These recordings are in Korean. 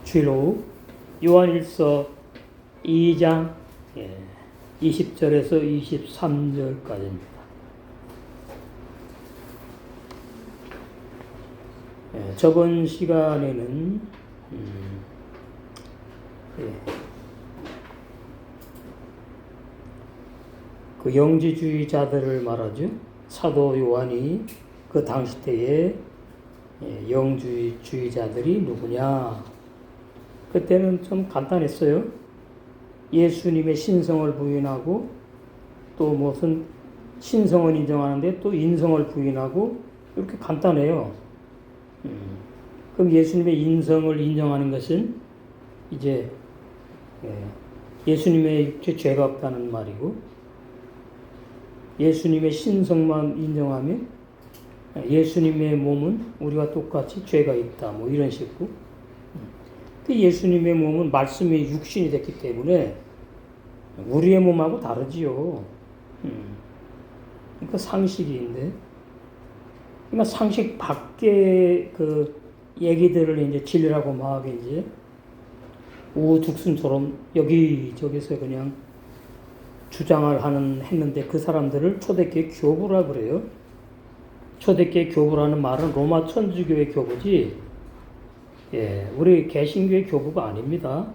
주일 오후 요한일서 2장 20절에서 23절까지입니다. 저번 시간에는 그 영지주의자들을 말하죠. 사도 요한이 그 당시 때에 영주의자들이 누구냐? 그때는 좀 간단했어요. 예수님의 신성을 부인하고 또 무슨 신성을 인정하는데 또 인성을 부인하고 이렇게 간단해요. 그럼 예수님의 인성을 인정하는 것은 이제 예수님의 육체 죄가 없다는 말이고, 예수님의 신성만 인정하면 예수님의 몸은 우리와 똑같이 죄가 있다, 뭐 이런 식으로. 예수님의 몸은 말씀이 육신이 됐기 때문에 우리의 몸하고 다르지요. 그러니까 상식인데, 그러니까 상식 밖의 그 얘기들을 이제 진리라고 막 이제 우후죽순처럼 여기저기서 그냥 주장을 했는데 그 사람들을 초대교회 교부라 그래요. 초대교회 교부라는 말은 로마 천주교의 교부지, 우리 개신교의 교부가 아닙니다.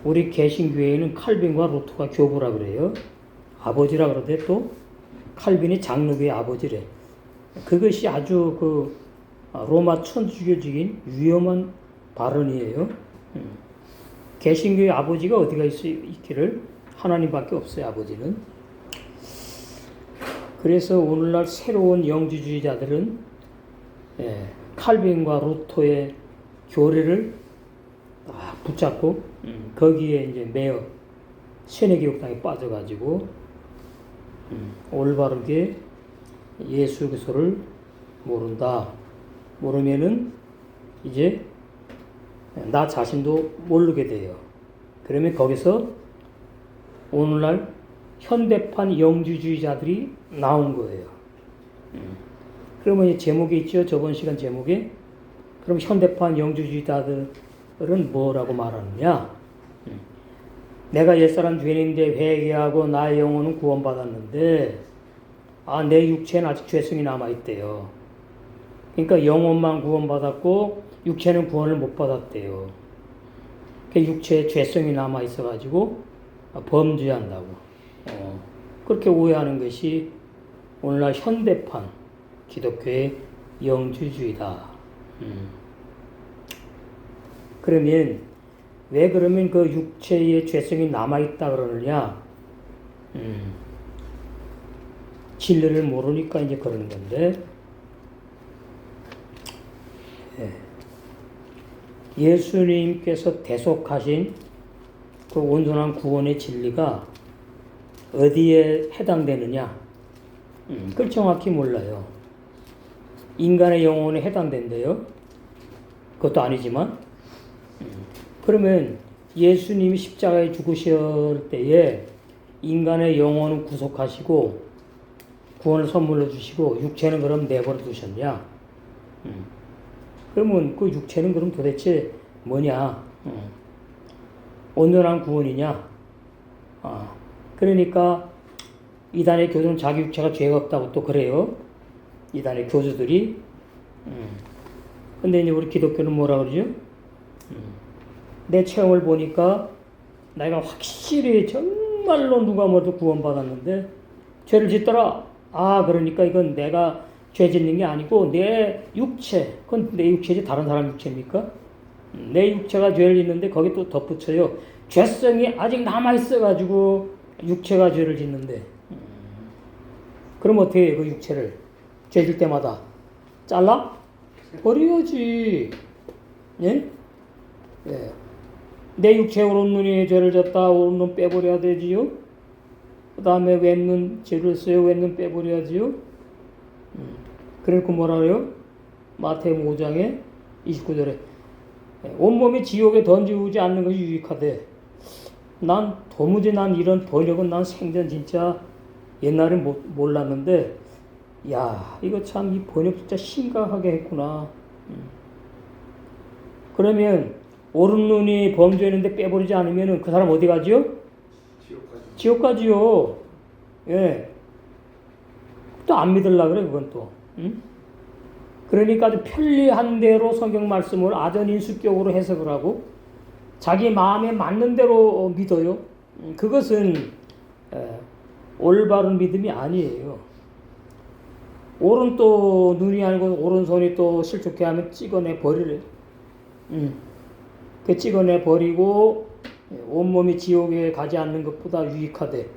우리 개신교회에는 칼빈과 루터가 교부라 그래요. 아버지라 그러는데 또 칼빈이 장로교의 아버지래. 그것이 아주 그 로마 천주교적인 위험한 발언이에요. 개신교의 아버지가 어디가 있기를? 하나님밖에 없어요, 아버지는. 그래서 오늘날 새로운 영지주의자들은 칼빈과 루터의 교리를 붙잡고 거기에 이제 매어 세뇌교육당에 빠져가지고 올바르게 예수 그리스도를 모른다. 모르면은 이제 나 자신도 모르게 돼요. 그러면 거기서 오늘날 현대판 영주주의자들이 나온 거예요. 그러면 제목이 있죠. 저번 시간 제목에. 그럼 현대판 영주주의자들은 뭐라고 말하느냐? 내가 옛사람 죄인인데 회개하고 나의 영혼은 구원받았는데 내 육체는 아직 죄성이 남아있대요. 그러니까 영혼만 구원받았고 육체는 구원을 못 받았대요. 그 육체에 죄성이 남아있어가지고 범죄한다고. 그렇게 오해하는 것이 오늘날 현대판 기독교의 영주주의다. 그러면 왜 그러면 그 육체의 죄성이 남아있다 그러느냐? 진리를 모르니까 이제 그러는 건데, 예수님께서 대속하신 그 온전한 구원의 진리가 어디에 해당되느냐? 그걸 정확히 몰라요. 인간의 영혼에 해당된대요. 그것도 아니지만. 그러면 예수님이 십자가에 죽으실 때에 인간의 영혼은 구속하시고 구원을 선물로 주시고 육체는 그럼 내버려 두셨냐? 그러면 그 육체는 그럼 도대체 뭐냐? 온전한 구원이냐? 그러니까 이단의 교주는 자기 육체가 죄가 없다고 또 그래요. 이단의 교주들이. 근데 이제 우리 기독교는 뭐라 그러죠? 내 체험을 보니까 내가 확실히 정말로 누가 뭐도 구원받았는데 죄를 짓더라. 그러니까 이건 내가 죄 짓는 게 아니고 내 육체, 그건 내 육체지 다른 사람 육체입니까? 내 육체가 죄를 짓는데 거기 또 덧붙여요. 죄성이 아직 남아있어가지고 육체가 죄를 짓는데. 그럼 어떻게 해요, 그 육체를? 죄 질 때마다 잘라? 버려야지. 예? 내 육체 오른눈이 죄를 졌다. 오른눈 빼버려야 되지요. 그 다음에 왼눈 죄를 써요. 왼눈 빼버려야지요. 그러니까 뭐라 그래요? 마태복음 5장에 29절에 온몸이 지옥에 던지우지 않는 것이 유익하대. 도무지 이런 번역은 난 생전 진짜 옛날에 몰랐는데, 이거 참 이 번역 진짜 심각하게 했구나. 그러면 오른 눈이 범죄했는데 빼버리지 않으면 그 사람 어디 가지요? 지옥 가지요. 예. 또 안 믿으려고 그래, 그건 또. 응? 그러니까 아주 편리한 대로 성경 말씀을 아전인수격으로 해석을 하고 자기 마음에 맞는 대로 믿어요. 그것은 올바른 믿음이 아니에요. 오른 또 눈이 아니고 오른손이 또 실족해 하면 찍어내 버리래. 그 찍어내 버리고 온몸이 지옥에 가지 않는 것보다 유익하대.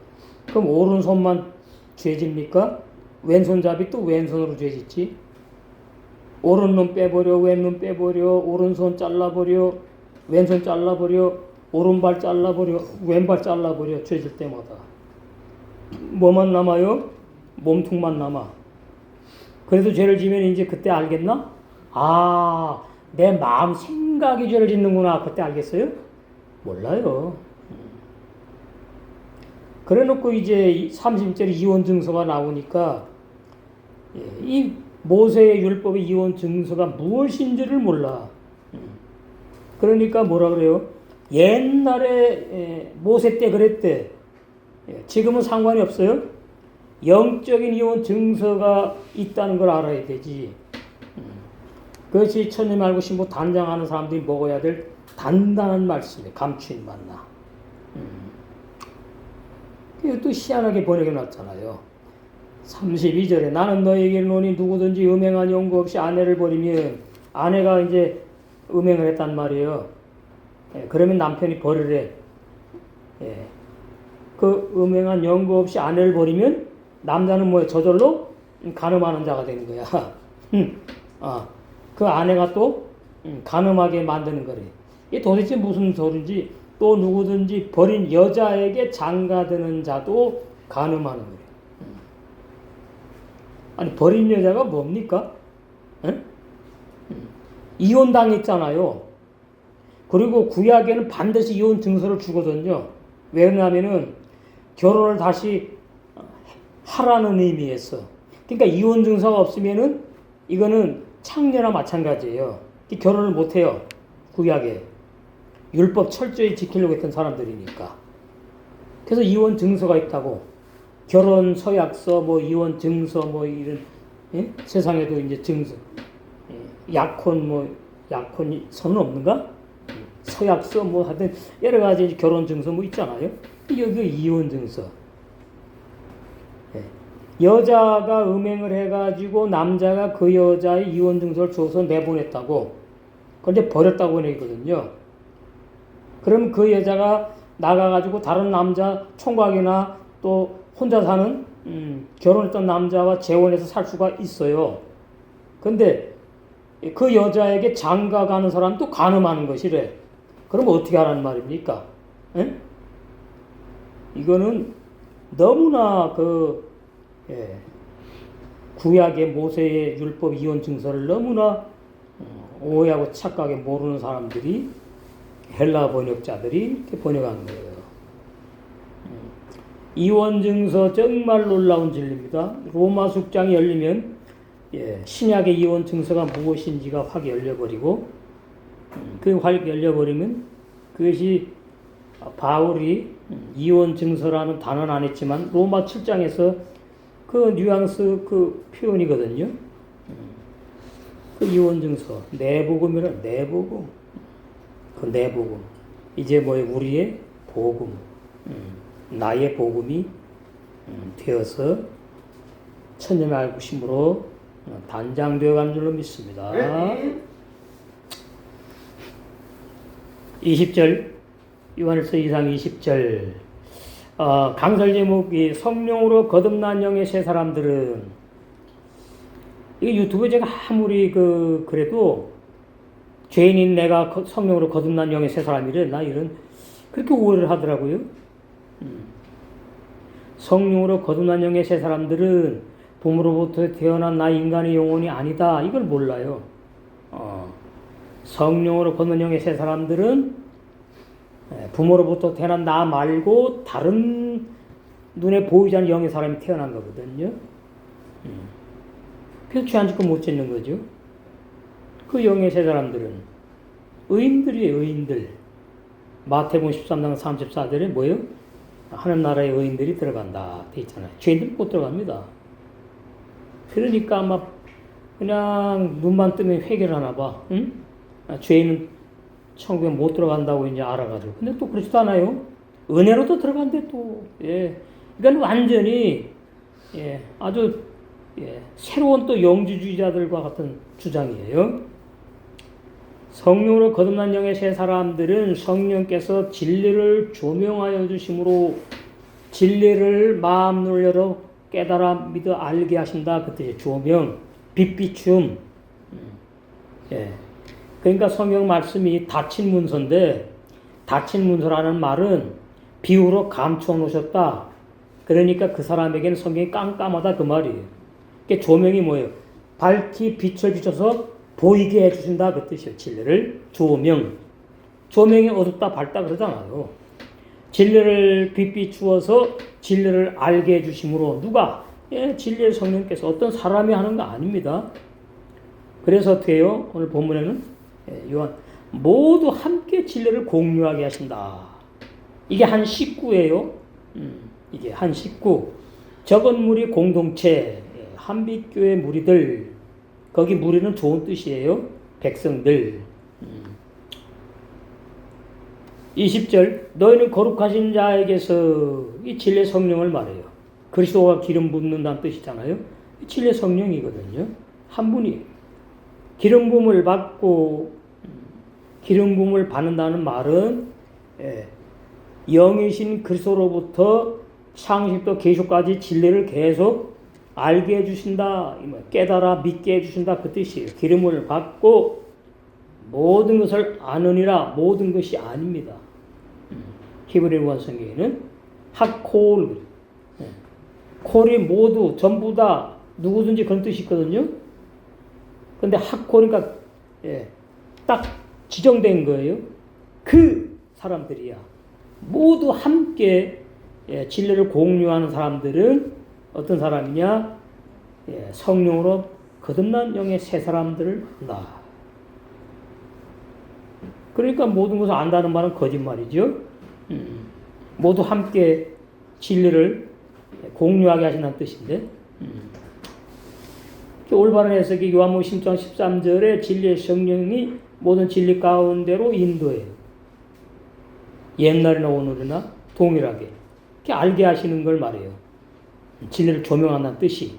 그럼 오른손만 죄집니까? 왼손잡이 또 왼손으로 죄짓지. 오른눈 빼버려, 왼눈 빼버려, 오른손 잘라버려, 왼손 잘라버려, 오른발 잘라버려, 왼발 잘라버려, 죄질 때마다. 뭐만 남아요? 몸통만 남아. 그래도 죄를 지면 이제 그때 알겠나? 아, 내 마음 생각이 죄를 짓는구나. 그때 알겠어요? 몰라요. 그래 놓고 이제 30절 이혼 증서가 나오니까 이 모세의 율법의 이혼 증서가 무엇인지를 몰라. 그러니까 뭐라 그래요? 옛날에 모세 때 그랬대. 지금은 상관이 없어요. 영적인 이혼 증서가 있다는 걸 알아야 되지. 그것이 천님 알고 신부 단장하는 사람들이 먹어야 될 단단한 말씀이에요. 감추인 만나. 이것도 희한하게 번역해 놨잖아요. 32절에 나는 너에게 이르노니 누구든지 음행한 연고 없이 아내를 버리면 아내가 이제 음행을 했단 말이에요. 그러면 남편이 버리래. 그 음행한 연고 없이 아내를 버리면 남자는 뭐예요? 저절로 간음하는 자가 되는 거야. 그 아내가 또 간음하게 만드는 거래. 이게 도대체 무슨 소리인지. 또 누구든지 버린 여자에게 장가드는 자도 간음하는 거예요. 아니 버린 여자가 뭡니까? 이혼당했잖아요. 그리고 구약에는 반드시 이혼 증서를 주거든요. 왜냐하면은 결혼을 다시 하라는 의미에서. 그러니까 이혼 증서가 없으면은 이거는 창녀나 마찬가지예요. 결혼을 못 해요. 구약에. 율법 철저히 지키려고 했던 사람들이니까. 그래서 이혼 증서가 있다고. 결혼 서약서, 뭐 이혼 증서, 뭐 이런 세상에도 이제 증서, 약혼 서는 없는가? 서약서 뭐 하여튼 여러 가지 결혼 증서 뭐 있잖아요. 여기 이혼 증서. 여자가 음행을 해가지고 남자가 그 여자의 이혼 증서를 줘서 내보냈다고. 그런데 버렸다고 얘기거든요. 그럼 그 여자가 나가가지고 다른 남자 총각이나 또 혼자 사는 결혼했던 남자와 재혼해서 살 수가 있어요. 근데 그 여자에게 장가가는 사람도 간음하는 것이래. 그럼 어떻게 하라는 말입니까? 이거는 너무나 구약의 모세의 율법 이혼 증서를 너무나 오해하고 착각하게 모르는 사람들이 헬라 번역자들이 이렇게 번역한 거예요. 이혼 증서 정말 놀라운 진리입니다. 로마 숙장이 열리면 신약의 이혼 증서가 무엇인지가 확 열려버리고 그 확 열려버리면 그것이 바울이 이혼 증서라는 단어는 안 했지만 로마 7장에서 그 뉘앙스 그 표현이거든요. 그 이혼 증서 내복음이라 내복음. 그 내복음. 이제 뭐예요? 우리의 복음. 나의 복음이 되어서 천년의 알구심으로 단장되어 간 줄로 믿습니다. 20절 요한일서 2장 20절 강설 제목이 성령으로 거듭난 영의 새 사람들은 이 유튜브에 제가 아무리 그래도 죄인인 내가 성령으로 거듭난 영의 새 사람이래 나 이런 그렇게 오해를 하더라고요. 성령으로 거듭난 영의 새 사람들은 봄으로부터 태어난 나 인간의 영혼이 아니다. 이걸 몰라요. 성령으로 거듭난 영의 새 사람들은 부모로부터 태어난 나 말고 다른 눈에 보이지 않는 영의 사람이 태어난 거거든요. 그래서 죄 안 짓고 못 짓는 거죠. 그 영의 새 사람들은 의인들이에요, 의인들. 마태복음 13장 34절에 뭐예요? 하늘 나라의 의인들이 들어간다 돼 있잖아요. 죄인들 못 들어갑니다. 그러니까 아마 그냥 눈만 뜨면 회개를 하나 봐. 응? 죄인은 천국에 못 들어간다고 이제 알아가지고. 근데 또 그렇지도 않아요. 은혜로도 들어간대 또. 예. 그러니까 완전히 예, 아주 예, 새로운 또 영주주의자들과 같은 주장이에요. 성령으로 거듭난 영의 새 사람들은 성령께서 진리를 조명하여 주심으로 진리를 마음 눈을 열어 깨달아 믿어 알게 하신다. 그 뜻이에요. 조명, 빛 비춤. 예. 그러니까 성경 말씀이 닫힌 문서인데 닫힌 문서라는 말은 비유로 감추어 놓으셨다. 그러니까 그 사람에게는 성경이 깜깜하다 그 말이에요. 그러니까 조명이 뭐예요? 밝히 빛을 비춰서 보이게 해주신다 그 뜻이에요. 진리를 조명. 조명이 어둡다 밝다 그러잖아요. 진리를 빛 비추어서 진리를 알게 해주심으로 누가? 예, 진리의 성령께서 어떤 사람이 하는 거 아닙니다. 그래서 어떻게 해요? 오늘 본문에는 예, 요한 모두 함께 진리를 공유하게 하신다. 이게 한 식구예요. 이게 한 식구. 적은 무리 공동체, 한빛교회 무리들. 거기 무리는 좋은 뜻이에요. 백성들. 20절 너희는 거룩하신 자에게서 이 진리의 성령을 말해요. 그리스도가 기름 붓는다는 뜻이잖아요. 진리의 성령이거든요. 한 분이 기름 부음을 받고 기름 부음을 받는다는 말은 영이신 그리스도로부터 창세부터 계시까지 진리를 계속 알게 해주신다. 깨달아 믿게 해주신다. 그 뜻이에요. 기름을 받고 모든 것을 아느니라. 모든 것이 아닙니다. 히브리어 성경에는 하콜 콜이 모두 전부 다 누구든지 그런 뜻이 있거든요. 근데 하콜이니까 딱 지정된 거예요. 그 사람들이야. 모두 함께 진리를 공유하는 사람들은 어떤 사람이냐? 성령으로 거듭난 영의 새 사람들을 한다. 그러니까 모든 것을 안다는 말은 거짓말이죠. 모두 함께 진리를 공유하게 하신다는 뜻인데 올바른 해석이 요한복음 10장 13절에 진리의 성령이 모든 진리 가운데로 인도해요. 옛날이나 오늘이나 동일하게 이렇게 알게 하시는 걸 말해요. 진리를 조명한다는 뜻이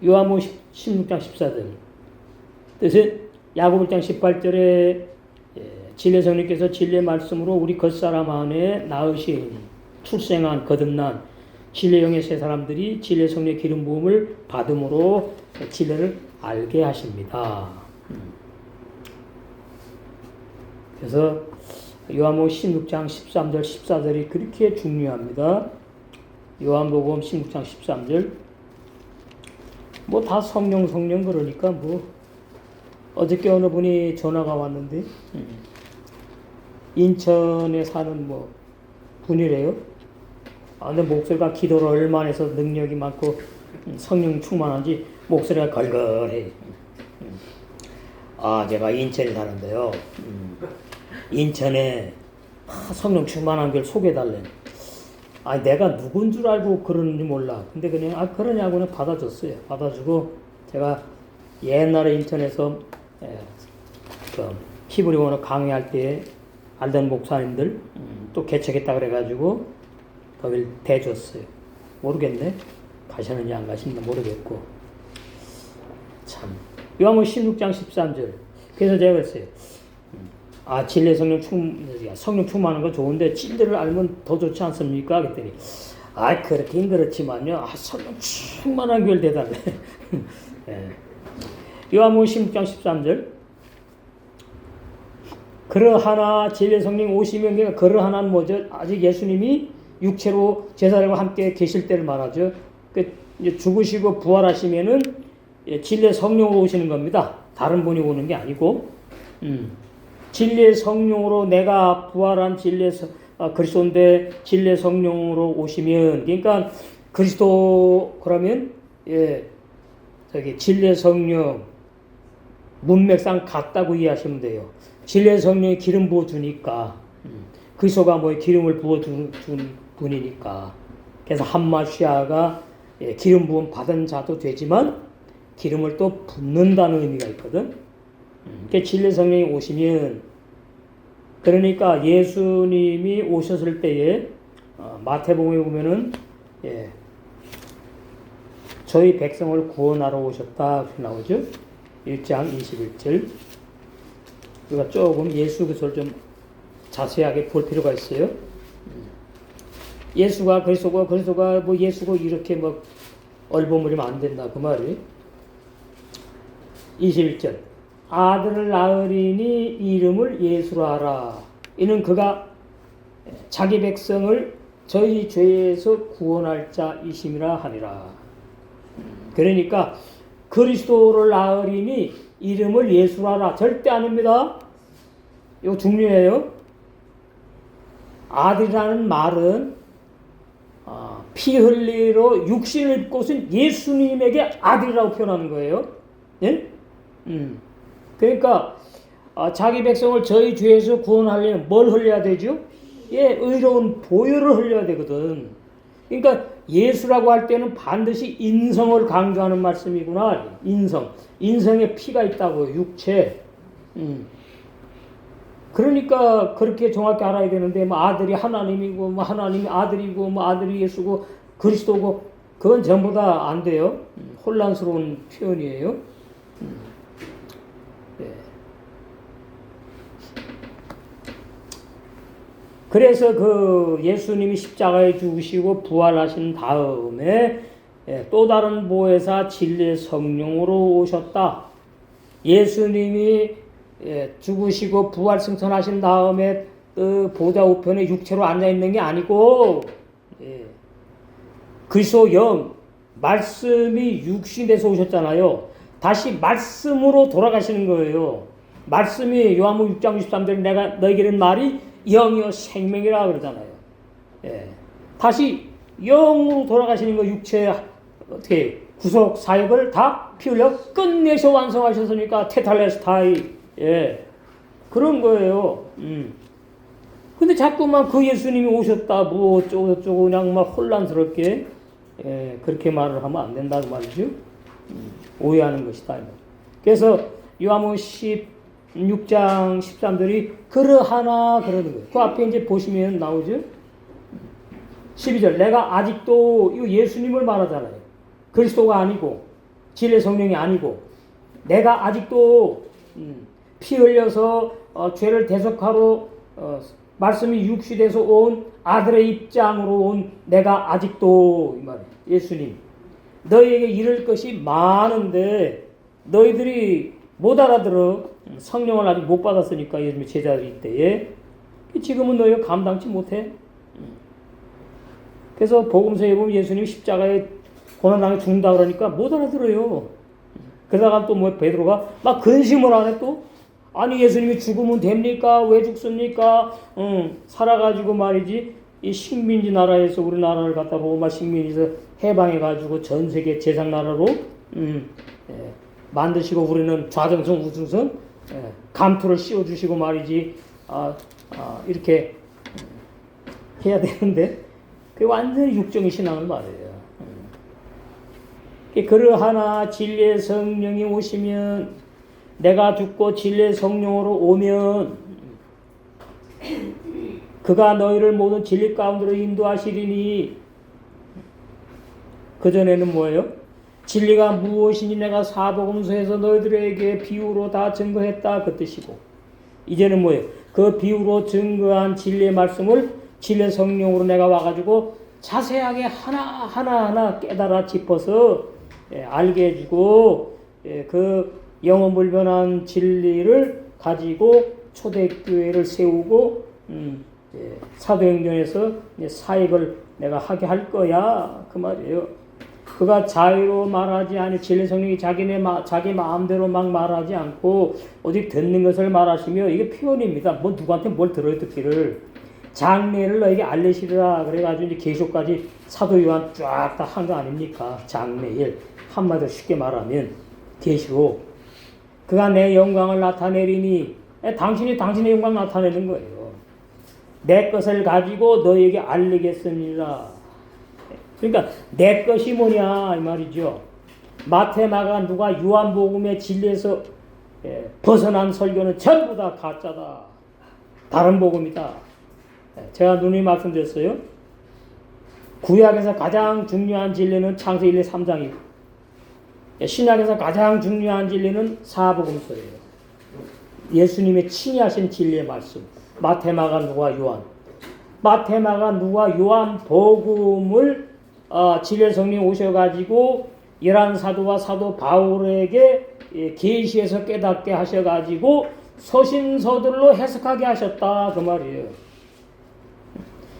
요한복음 16장 14절 뜻은 야고보 1장 18절에 진리의 성령께서 진리의 말씀으로 우리 겉사람 안에 낳으신 출생한 거듭난 진리의 영의 새 사람들이 진리의 성령의 기름 부음을 받음으로 진리를 알게 하십니다. 그래서 요한복음 16장 13절 14절이 그렇게 중요합니다. 요한복음 16장 13절 뭐 다 성령 그러니까 뭐 어저께 어느 분이 전화가 왔는데 인천에 사는 뭐 분이래요. 근데 목소리가 기도를 얼마나 해서 능력이 많고 성령 충만한지 목소리가 걸걸해. 제가 인천에 사는데요. 인천에 성령 충만한 걸 소개해달래. 내가 누군 줄 알고 그러는지 몰라. 근데 그냥 그러냐고는 받아줬어요. 받아주고 제가 옛날에 인천에서 히브리어로 강의할 때 알던 목사님들 또 개척했다 그래가지고 거길 대줬어요. 모르겠네. 가시는지 안 가시는지 모르겠고. 참. 요한복음 16장 13절. 그래서 제가 그랬어요. 진리의 성령 충만한 건 좋은데 진리를 알면 더 좋지 않습니까? 그랬더니 그렇긴 그렇지만요. 성령 충만한 교회를 대달래. 요한복음 16장 13절. 그러하나 진리의 성령 오시면 그러니까 그러하나는 뭐죠? 아직 예수님이 육체로 제사장과 함께 계실 때를 말하죠. 이제 죽으시고 부활하시면은 진리의 성령으로 오시는 겁니다. 다른 분이 오는 게 아니고. 진리의 성령으로 내가 부활한 그리스도인데 진리의 성령으로 오시면 그러니까 그리스도 그러면 진리의 성령 문맥상 같다고 이해하시면 돼요. 진리의 성령이 기름 부어 주니까 그리스도가 뭐에 기름을 부어 준 분이니까. 그래서 한마시아가 기름 부음 받은 자도 되지만 기름을 또 붓는다는 의미가 있거든. 그러니까 진리의 성령이 오시면, 그러니까 예수님이 오셨을 때에 마태복음에 보면은 저희 백성을 구원하러 오셨다 나오죠. 1장 21절. 우리가 조금 예수 그리스도를 좀 자세하게 볼 필요가 있어요. 예수가 그리스도가 뭐 예수고 이렇게 막 얼버무리면 안 된다 그 말이. 21절. 아들을 낳으리니 이름을 예수라 하라. 이는 그가 자기 백성을 저희 죄에서 구원할 자이심이라 하니라. 그러니까 그리스도를 낳으리니 이름을 예수라 하라. 절대 아닙니다. 이거 중요해요. 아들이라는 말은 피 흘리러 육신을 입고선 예수님에게 아들이라고 표현하는 거예요. 예? 그러니까 자기 백성을 저희 죄에서 구원하려면 뭘 흘려야 되죠? 의로운 보혈을 흘려야 되거든. 그러니까 예수라고 할 때는 반드시 인성을 강조하는 말씀이구나. 인성에 피가 있다고, 육체. 그러니까 그렇게 정확히 알아야 되는데, 뭐 아들이 하나님이고, 뭐 하나님이 아들이고, 뭐 아들이 예수고, 그리스도고, 그건 전부 다 안 돼요. 혼란스러운 표현이에요. 네. 그래서 그 예수님이 십자가에 죽으시고 부활하신 다음에 또 다른 보혜사 진리의 성령으로 오셨다. 예수님이 죽으시고 부활 승천하신 다음에 그 보좌 우편에 육체로 앉아있는 게 아니고 그리스도 영, 말씀이 육신이 돼서 오셨잖아요. 다시 말씀으로 돌아가시는 거예요. 말씀이 요한복음 6장 63절에 내가 너희에게는 말이 영이요 생명이라 그러잖아요. 다시 영으로 돌아가시는 거. 육체 어떻게 구속 사역을 다 피 흘려 끝내서 완성하셨으니까 테탈레스타이. 그런 거예요. 근데 자꾸만 그 예수님이 오셨다 뭐 어쩌고 그냥 막 혼란스럽게 그렇게 말을 하면 안 된다고 말이죠. 오해하는 것이다. 그래서 요한복음 16장 13절이 그러하나 그러는 거예요. 그 앞에 이제 보시면 나오죠. 12절. 내가 아직도 이 예수님을 말하잖아요. 그리스도가 아니고 진리의 성령이 아니고 내가 아직도 피 흘려서 죄를 대속하러 말씀이 육시돼서 온 아들의 입장으로 온 내가 아직도 이 말이에요. 예수님. 너희에게 이를 것이 많은데 너희들이 못 알아들어. 성령을 아직 못 받았으니까 예수님의 제자들일 때에 지금은 너희가 감당치 못해. 그래서 복음서에 보면 예수님이 십자가에 고난당해 죽는다 그러니까 못 알아들어요. 그러다가 또 뭐 베드로가 막 근심을 하네 또. 아니 예수님이 죽으면 됩니까? 왜 죽습니까? 살아가지고 말이지 이 식민지 나라에서 우리나라를 갖다 로마 식민지에서 해방해가지고 전 세계 제상 나라로 만드시고 우리는 좌정성 우중성 감투를 씌워주시고 말이지 이렇게 해야 되는데 그게 완전히 육정의 신앙을 말해요. 그러하나 진리의 성령이 오시면 내가 죽고 진리의 성령으로 오면 그가 너희를 모든 진리 가운데로 인도하시리니. 그전에는 뭐예요? 진리가 무엇이니 내가 사복음서에서 너희들에게 비유로 다 증거했다 그 뜻이고, 이제는 뭐예요? 그 비유로 증거한 진리의 말씀을 진리의 성령으로 내가 와가지고 자세하게 하나하나 깨달아 짚어서 알게 해주고 그 영원불변한 진리를 가지고 초대교회를 세우고 사도행전에서 사역을 내가 하게 할 거야 그 말이에요. 그가 자유로 말하지 아니 진리 성령이 자기 마음대로 막 말하지 않고 오직 듣는 것을 말하시며, 이게 표현입니다. 뭐 누구한테 뭘 들어야 듣기를. 장래를 너에게 알리시리라 그래가지고 이제 계시록까지 사도 요한 쫙 다 한 거 아닙니까? 장래일 한마디로 쉽게 말하면 계시록. 그가 내 영광을 나타내리니 당신이 당신의 영광 나타내는 거예요. 내 것을 가지고 너에게 알리겠습니다. 그러니까 내 것이 뭐냐 이 말이죠. 마태, 마가, 누가, 요한복음의 진리에서 벗어난 설교는 전부 다 가짜다. 다른 복음이다. 제가 누누이 말씀드렸어요. 구약에서 가장 중요한 진리는 창세기 1, 3장이고 신약에서 가장 중요한 진리는 사복음서예요. 예수님의 친히 하신 진리의 말씀. 마태, 마가, 누가, 요한. 마태, 마가, 누가, 요한 복음을 진리의 성령이 오셔가지고 열한 사도와 사도 바울에게 계시해서 깨닫게 하셔가지고 서신서들로 해석하게 하셨다 그 말이에요.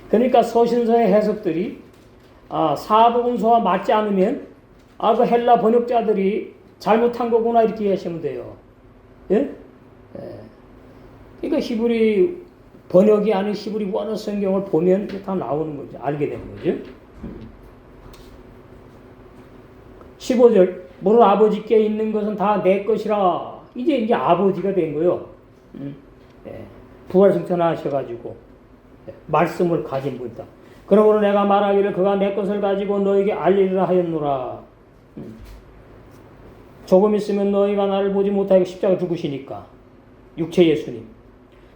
그러니까 서신서의 해석들이 사복음서와 맞지 않으면 그 헬라 번역자들이 잘못한 거구나 이렇게 이해하시면 돼요. 예? 그러니까 히브리 번역이 아닌 히브리 원어 성경을 보면 다 나오는 거죠. 알게 되는 거죠. 15절 무릇 아버지께 있는 것은 다 내 것이라. 이제 아버지가 된 거요. 부활승천하셔가지고 말씀을 가진 분이다. 그러므로 내가 말하기를 그가 내 것을 가지고 너에게 알리리라 하였노라. 조금 있으면 너희가 나를 보지 못하게 십자가 죽으시니까. 육체 예수님.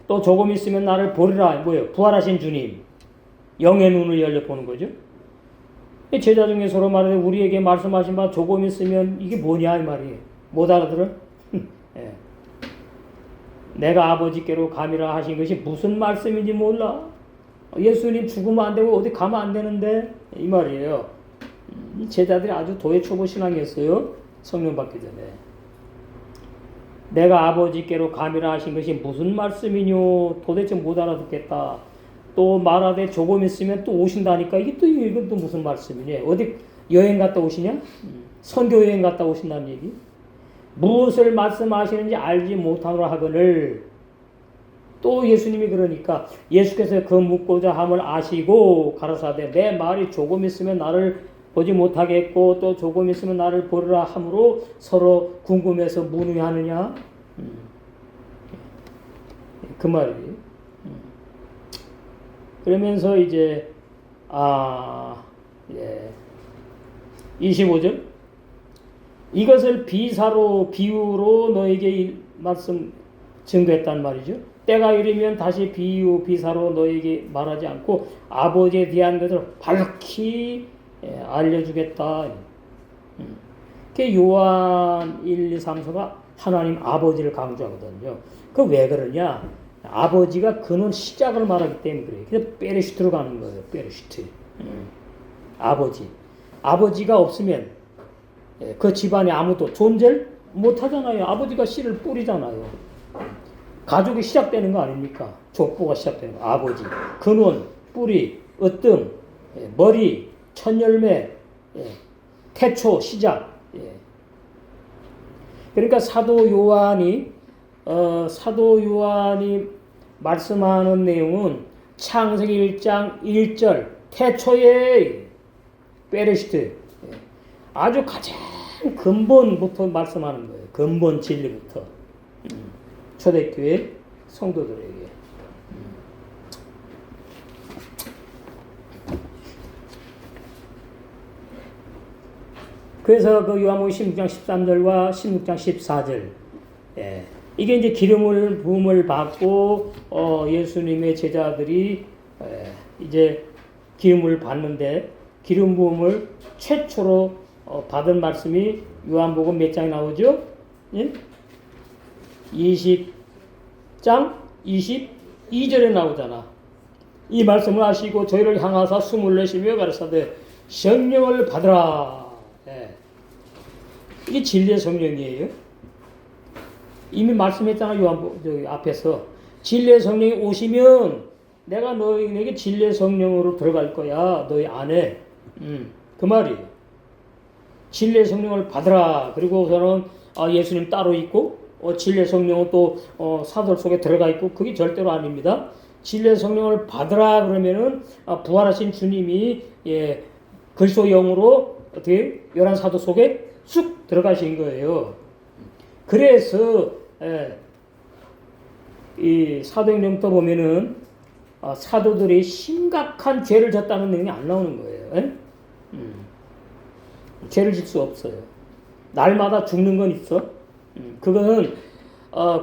또 조금 있으면 나를 보리라. 뭐예요? 부활하신 주님. 영의 눈을 열려 보는 거죠. 제자 중에 서로 말하되 우리에게 말씀하신 바 조금 있으면 이게 뭐냐 이 말이에요. 못 알아들어? 내가 아버지께로 가미라 하신 것이 무슨 말씀인지 몰라. 예수님 죽으면 안 되고 어디 가면 안 되는데 이 말이에요. 제자들이 아주 도예초보 신앙이었어요. 성령 받기 전에. 내가 아버지께로 가미라 하신 것이 무슨 말씀이뇨. 도대체 못 알아듣겠다. 또 말하되 조금 있으면 또 오신다니까 이건 또 무슨 말씀이냐. 어디 여행 갔다 오시냐? 선교 여행 갔다 오신다는 얘기. 무엇을 말씀하시는지 알지 못하노라 하거늘. 또 예수님이 그러니까 예수께서 그 묻고자 함을 아시고 가라사대 내 말이 조금 있으면 나를 보지 못하겠고 또 조금 있으면 나를 보리라 함으로 서로 궁금해서 문의하느냐. 그 말이에요. 그러면서 이제 25절 이것을 비유로 너에게 이 말씀 증거했단 말이죠. 때가 이르면 다시 비사로 너에게 말하지 않고 아버지에 대한 것을 밝히 알려주겠다. 그 요한 1, 2, 3서가 하나님 아버지를 강조하거든요. 그 왜 그러냐? 아버지가 근원 시작을 말하기 때문에 그래요. 그래서 베르시트로 가는 거예요. 베르시트. 아버지. 아버지가 없으면 그 집안에 아무도 존재를 못하잖아요. 아버지가 씨를 뿌리잖아요. 가족이 시작되는 거 아닙니까? 족보가 시작되는 거. 아버지. 근원, 뿌리, 으뜸, 머리, 첫열매, 태초, 시작. 그러니까 사도 요한이 말씀하는 내용은 창세기 1장 1절 태초에 베르시트 아주 가장 근본부터 말씀하는 거예요. 근본 진리부터 초대교회 성도들에게. 그래서 그 요한복음 16장 13절과 16장 14절 이게 이제 부음을 받고 예수님의 제자들이 이제 기름을 받는데 기름 부음을 최초로 받은 말씀이 요한복음 몇 장에 나오죠? 20장 22절에 나오잖아. 이 말씀을 하시고 저희를 향하사 숨을 내쉬며 가라사대 성령을 받으라. 이게 진리의 성령이에요. 이미 말씀했잖아. 요한복음 앞에서 진리의 성령이 오시면 내가 너희에게 진리의 성령으로 들어갈 거야. 너희 안에. 그 말이에요. 진리의 성령을 받으라. 그리고서는 예수님 따로 있고 진리의 성령은 또 사도 속에 들어가 있고 그게 절대로 아닙니다. 진리의 성령을 받으라 그러면은 부활하신 주님이 그리스도 영으로 어떻게 열한 사도 속에 쑥 들어가신 거예요. 그래서 이 사도행전부터 보면은 사도들이 심각한 죄를 졌다는 내용이 안 나오는 거예요. 죄를 질 수 없어요. 날마다 죽는 건 있어. 그거는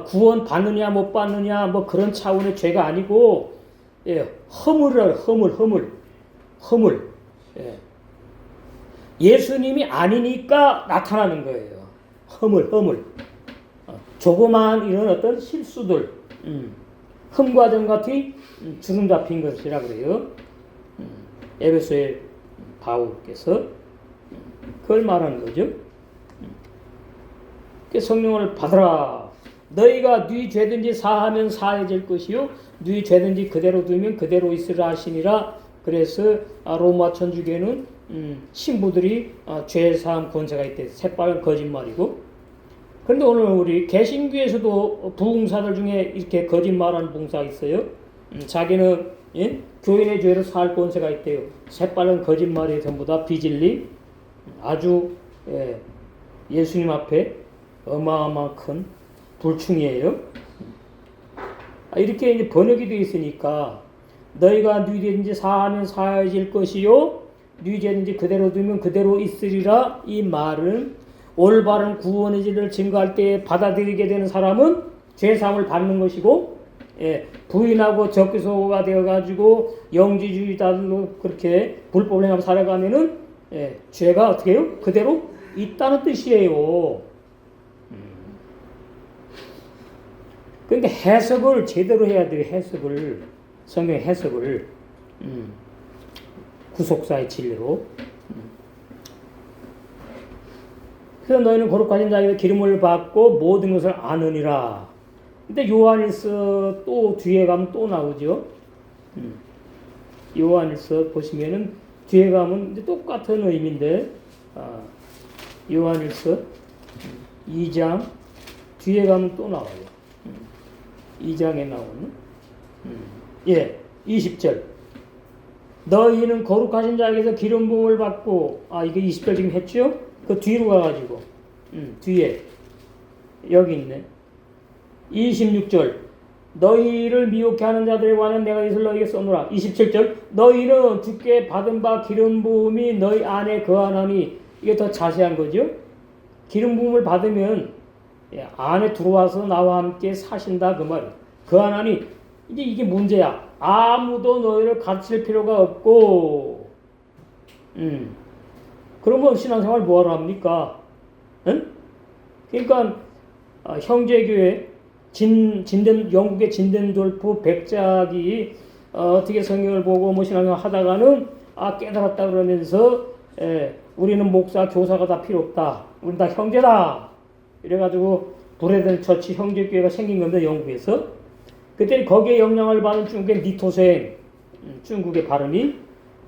구원 받느냐 못 받느냐 뭐 그런 차원의 죄가 아니고, 예, 허물. 예. 예수님이 아니니까 나타나는 거예요. 허물. 조그마한 이런 어떤 실수들, 흠과 점 같이 주름 잡힌 것이라 그래요. 에베소의 바울께서 그걸 말하는 거죠. 성령을 받으라. 너희가 네 죄든지 사하면 사해질 것이요 네 죄든지 그대로 두면 그대로 있으라 하시니라. 그래서 로마 천주교는 신부들이 죄 사함 권세가 있대. 새빨간 거짓말이고. 그런데 오늘 우리 개신교에서도 부흥사들 중에 이렇게 거짓말하는 부흥사가 있어요. 자기는 교인의 죄를 사할 권세가 있대요. 새빨간 거짓말이 전부 다 비진리. 아주 예수님 앞에 어마어마한 큰 불충이에요. 이렇게 이제 번역이 되어 있으니까 너희가 네 죄든지 사하면 사해질 것이요 네 죄든지 그대로 두면 그대로 있으리라. 이 말은 올바른 구원의 진리를 증거할 때 받아들이게 되는 사람은 죄사함을 받는 것이고, 부인하고 적그리스도가 되어가지고 영지주의자들로 그렇게 불법을 행하고 살아가면은 죄가 어떻게 해요? 그대로 있다는 뜻이에요. 그러니까 해석을 제대로 해야 돼요. 해석을, 성경 해석을, 구속사의 진리로. 그래서 너희는 거룩하신 자에게 기름을 받고 모든 것을 아느니라. 근데 요한일서 또 뒤에 가면 또 나오죠. 요한일서 보시면은 뒤에 가면 이제 똑같은 의미인데, 요한일서 2장 뒤에 가면 또 나와요. 2장에 나오는 20절. 너희는 거룩하신 자에게서 기름 부음을 받고, 이게 20절 지금 했죠? 그 뒤로 가가지고 뒤에 여기 있네. 26절. 너희를 미혹해 하는 자들에 관한 내가 이슬 너희에게 써노라. 27절. 너희는 주께 받은 바 기름 부음이 너희 안에 거하나니. 이게 더 자세한 거죠. 기름 부음을 받으면 안에 들어와서 나와 함께 사신다 그 말이에요. 거하나니. 이제 이게 문제야. 아무도 너희를 가르칠 필요가 없고, 그러면 신앙생활 뭐하러 합니까? 응? 그러니까 형제교회 영국의 진덴돌프 백작이 어떻게 성경을 보고 뭐 신앙생활 하다가는 깨달았다 그러면서 우리는 목사 교사가 다 필요 없다. 우리는 다 형제다. 이래가지고 브레든 처치 형제교회가 생긴 겁니다. 영국에서. 그때 거기에 영향을 받은 중국의 니토생, 중국의 발음이,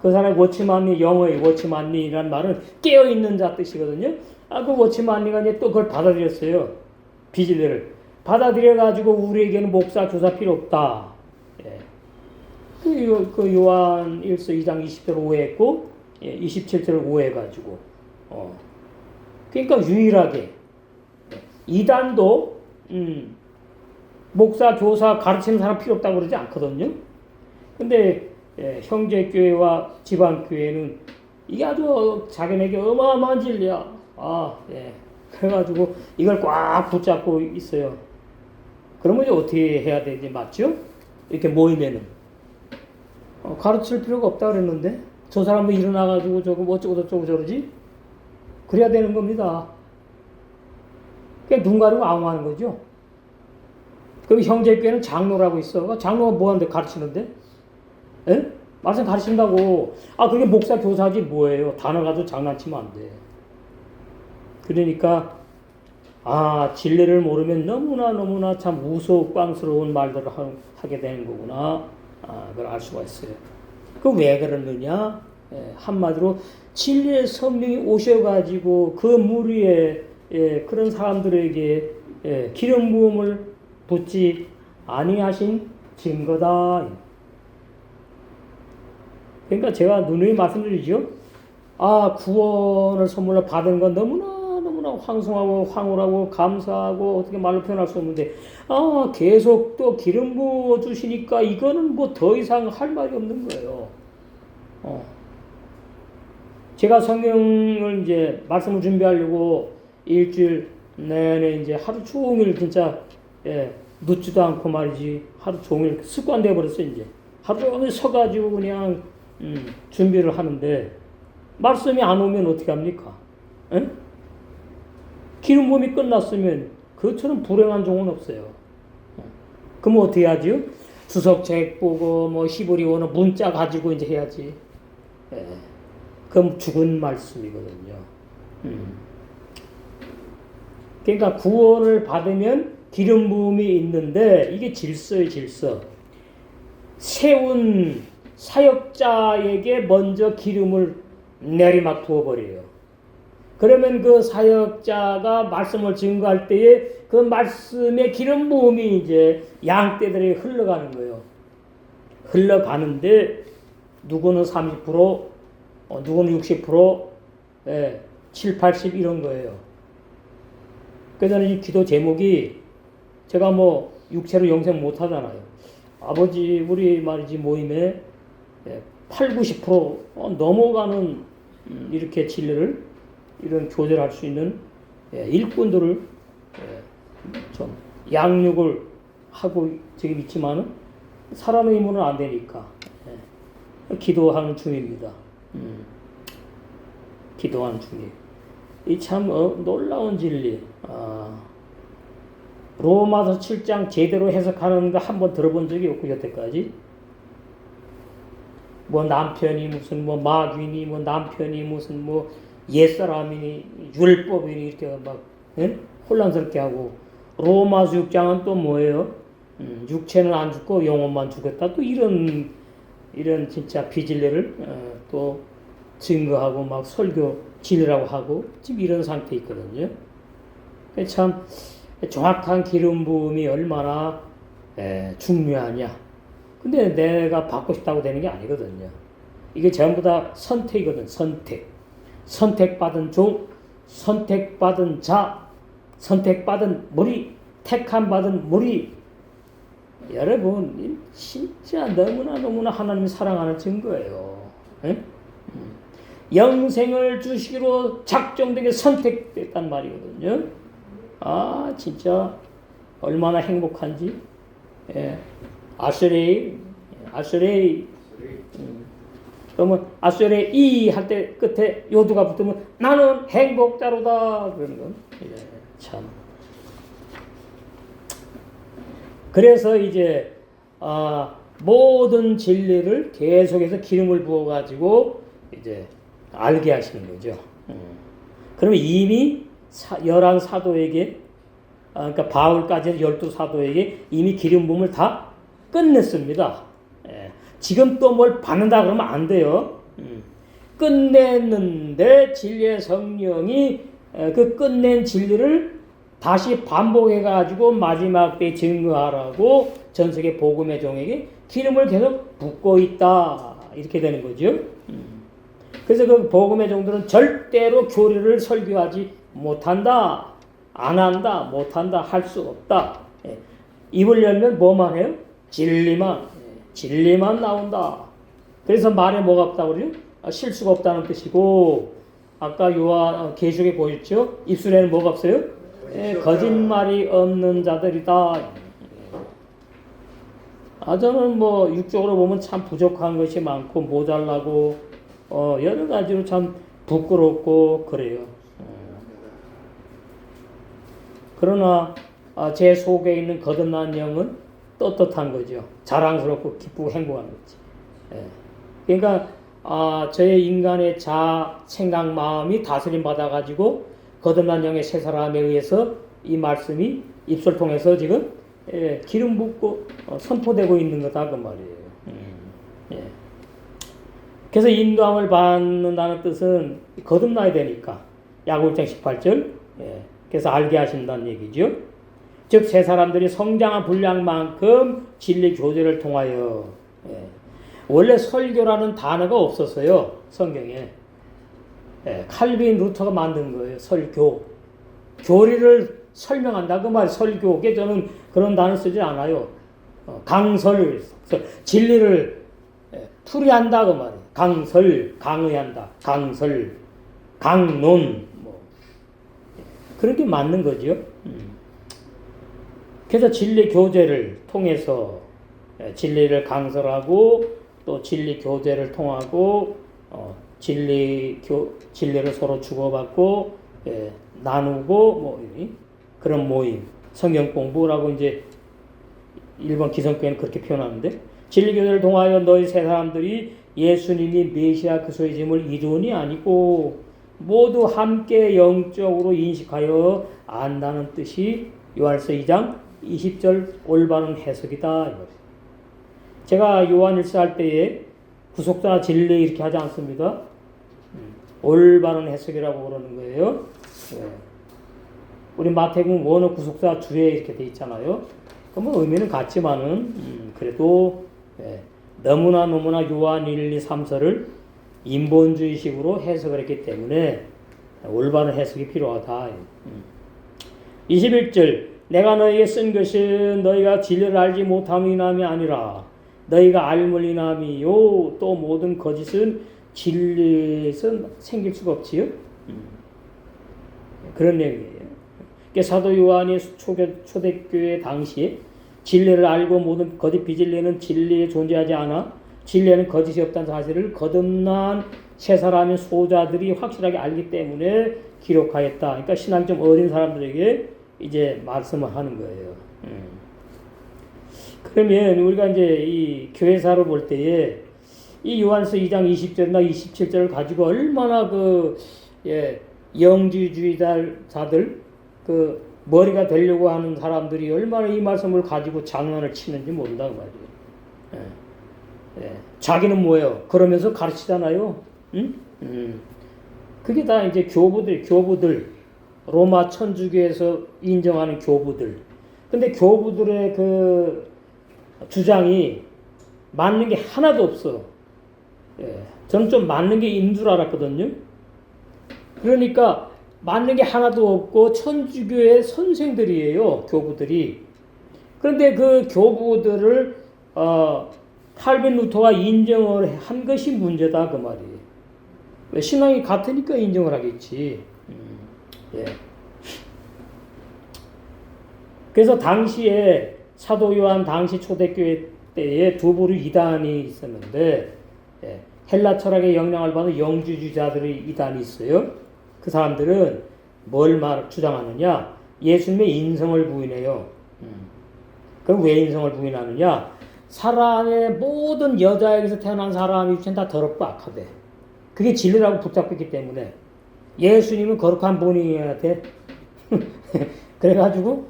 그 사람의 워치만니, 영어의 워치만니라는 말은 깨어있는 자 뜻이거든요. 그 워치만니가 이제 또 그걸 받아들였어요. 비진리를. 받아들여가지고 우리에게는 목사, 교사 필요 없다. 그 요한 1서 2장 20절 오해했고, 27절을 오해해가지고. 그러니까 유일하게, 이단도, 목사, 교사 가르치는 사람 필요 없다고 그러지 않거든요. 근데 형제교회와 지방교회는 이게 아주 자기네게 어마어마한 진리야. 그래가지고 이걸 꽉 붙잡고 있어요. 그러면 이제 어떻게 해야 되지? 맞죠? 이렇게 모이면은. 가르칠 필요가 없다 그랬는데 저 사람도 일어나가지고 저거 어쩌고 저쩌고 저러지? 그래야 되는 겁니다. 그냥 눈 가리고 앙호하는 거죠. 그럼 형제교회는 장로라고 있어. 장로가 뭐하는데 가르치는데? 말씀 가르친다고. 그게 목사 교사지 뭐예요. 단어 가지고 장난치면 안 돼. 그러니까 진리를 모르면 너무나 참 우스꽝스러운 말들을 하게 되는 거구나. 그걸 알 수가 있어요. 그 왜 그러느냐? 한마디로 진리의 성령이 오셔가지고 그 물 위에 그런 사람들에게 기름 부음을 붓지 아니하신 증거다. 그러니까 제가 누누이 말씀드리죠. 구원을 선물로 받은 건 너무나 너무나 황송하고 황홀하고 감사하고 어떻게 말로 표현할 수 없는데 계속 또 기름 부어 주시니까 이거는 뭐 더 이상 할 말이 없는 거예요. 제가 성경을 이제 말씀을 준비하려고 일주일 내내 이제 하루 종일 진짜 묻지도 않고 말이지 하루 종일 습관돼 버렸어요. 이제 하루 종일 서가지고 그냥 준비를 하는데 말씀이 안 오면 어떻게 합니까? 에? 기름 부음이 끝났으면 그처럼 불행한 종은 없어요. 그럼 어떻게 하지요? 주석책 보고 뭐 히브리 원어 문자 가지고 이제 해야지. 그럼 죽은 말씀이거든요. 그러니까 구원을 받으면 기름 부음이 있는데 이게 질서예요, 질서. 세운 사역자에게 먼저 기름을 내리막 부어버려요. 그러면 그 사역자가 말씀을 증거할 때에 그 말씀의 기름 부음이 이제 양떼들에게 흘러가는 거예요. 흘러가는데 누구는 30%, 누구는 60%, 7, 80 이런 거예요. 그래서 이 기도 제목이 제가 뭐 육체로 영생 못 하잖아요. 아버지 우리 말이지 모임에 8, 90% 넘어가는 이렇게 진리를 이런 교제를 할 수 있는 일꾼들을 좀 양육을 하고 저기 있지만은 사람의 힘으로는 안 되니까 기도하는 중입니다. 기도하는 중이에요. 이 참 놀라운 진리. 로마서 7장 제대로 해석하는 거 한번 들어본 적이 없고 여태까지. 뭐 남편이 무슨 뭐 마귀니 뭐 남편이 무슨 뭐 옛사람이니 율법이니 이렇게 막 혼란스럽게 하고 로마서 6장은 또 뭐예요? 육체는 안 죽고 영혼만 죽었다. 또 이런 진짜 비진리를 또 증거하고 막 설교 진리라고 하고 지금 이런 상태에 있거든요. 참 정확한 기름 부음이 얼마나 중요하냐. 근데 내가 받고 싶다고 되는 게 아니거든요. 이게 전부 다 선택이거든. 선택받은 종, 선택받은 자, 선택받은 무리, 택함 받은 무리. 여러분 진짜 너무나 하나님을 사랑하는 증거예요. 영생을 주시기로 작정되게 선택됐단 말이거든요. 진짜 얼마나 행복한지. 아스레이. 그러면 아스레이 할 때 끝에 요두가 붙으면 나는 행복자로다 그러는 건 참. 그래서 이제 모든 진리를 계속해서 기름을 부어 가지고 이제 알게 하시는 거죠. 그러면 이미 11사도에게 그러니까 바울까지 12사도에게 이미 기름 부음을 다 끝냈습니다. 지금 또 뭘 받는다 그러면 안 돼요. 끝냈는데 진리의 성령이 그 끝낸 진리를 다시 반복해 가지고 마지막 때 증거하라고 전세계 복음의 종에게 기름을 계속 붓고 있다. 이렇게 되는 거죠. 그래서 그 복음의 종들은 절대로 교리를 설교하지 못한다. 안 한다. 못한다. 할 수 없다. 입을 열면 뭐만 해요? 진리만 나온다. 그래서 말에 뭐가 없다고 그러죠? 실수가 없다는 뜻이고, 아까 계시록에 보였죠? 입술에는 뭐가 없어요? 거짓말이 없는 자들이다. 저는 뭐 육적으로 보면 참 부족한 것이 많고 모자라고 여러 가지로 참 부끄럽고 그래요. 그러나 제 속에 있는 거듭난 영은 떳떳한 거죠. 자랑스럽고 기쁘고 행복한 거지. 그러니까 저의 인간의 생각, 마음이 다스림 받아가지고 거듭난 영의 새 사람에 의해서 이 말씀이 입술 통해서 지금 기름 붓고 선포되고 있는 거다 그 말이에요. 그래서 인도함을 받는다는 뜻은 거듭나야 되니까 야고보 1장 18절 그래서 알게 하신다는 얘기죠. 즉 새 사람들이 성장한 분량만큼 진리 교제를 통하여 원래 설교라는 단어가 없었어요. 성경에. 칼빈 루터가 만든 거예요. 설교. 교리를 설명한다 그 말. 설교에 저는 그런 단어 쓰지 않아요. 강설, 진리를 풀이한다 그 말이에요. 강설, 강의한다. 강설, 강론, 뭐 그런 게 맞는 거죠. 그래서 진리 교제를 통해서 진리를 강설하고 또 진리 교제를 통하고 진리를 서로 주고받고 나누고 뭐 그런 모임, 성경 공부라고 이제 일본 기성교회는 그렇게 표현하는데, 진리 교제를 통하여 너희 세 사람들이 예수님이 메시아 그리스도임을 이루니 아니고 모두 함께 영적으로 인식하여 안다는 뜻이 요한일서 2장 20절 올바른 해석이다. 제가 요한일서 할 때에 구속자 진리 이렇게 하지 않습니다. 올바른 해석이라고 그러는 거예요. 우리 마태복음 원어 구속사 주에 이렇게 돼 있잖아요. 그러면 의미는 같지만은 그래도 너무나 요한 1, 2, 3서를 인본주의식으로 해석을 했기 때문에 올바른 해석이 필요하다. 21절 내가 너희에게 쓴 것은 너희가 진리를 알지 못함이 인함이 아니라 너희가 알물 인함이요 또 모든 거짓은 진리에서 생길 수가 없지요. 그런 내용이에요. 사도 요한이 초대교회 당시에 진리를 알고 모든 거짓 비진리는 진리에 존재하지 않아 진리에는 거짓이 없다는 사실을 거듭난 세 사람의 소자들이 확실하게 알기 때문에 기록하였다. 그러니까 신앙이 좀 어린 사람들에게 이제 말씀을 하는 거예요. 그러면 우리가 이제 이 교회사로 볼 때에 이 요한서 2장 20절이나 27절을 가지고 얼마나 영지주의자들 머리가 되려고 하는 사람들이 얼마나 이 말씀을 가지고 장난을 치는지 모른다 그 말이에요. 자기는 뭐예요? 그러면서 가르치잖아요. 응? 그게 다 이제 교부들 로마 천주교에서 인정하는 교부들. 근데 교부들의 그 주장이 맞는 게 하나도 없어. 저는 좀 맞는 게 있는 줄 알았거든요. 그러니까 맞는 게 하나도 없고 천주교의 선생들이에요, 교부들이. 그런데 그 교부들을 칼빈 루터가 인정을 한 것이 문제다 그 말이에요. 왜? 신앙이 같으니까 인정을 하겠지. 그래서 당시에 사도 요한 당시 초대교회 때에 두 부류 이단이 있었는데, 헬라 철학의 영향을 받은 영주주의자들의 이단이 있어요. 그 사람들은 뭘 주장하느냐? 예수님의 인성을 부인해요. 그럼 왜 인성을 부인하느냐? 사람의 모든 여자에게서 태어난 사람이 다 더럽고 악하대. 그게 진리라고 붙잡고 있기 때문에 예수님은 거룩한 분이어야 돼. 그래가지고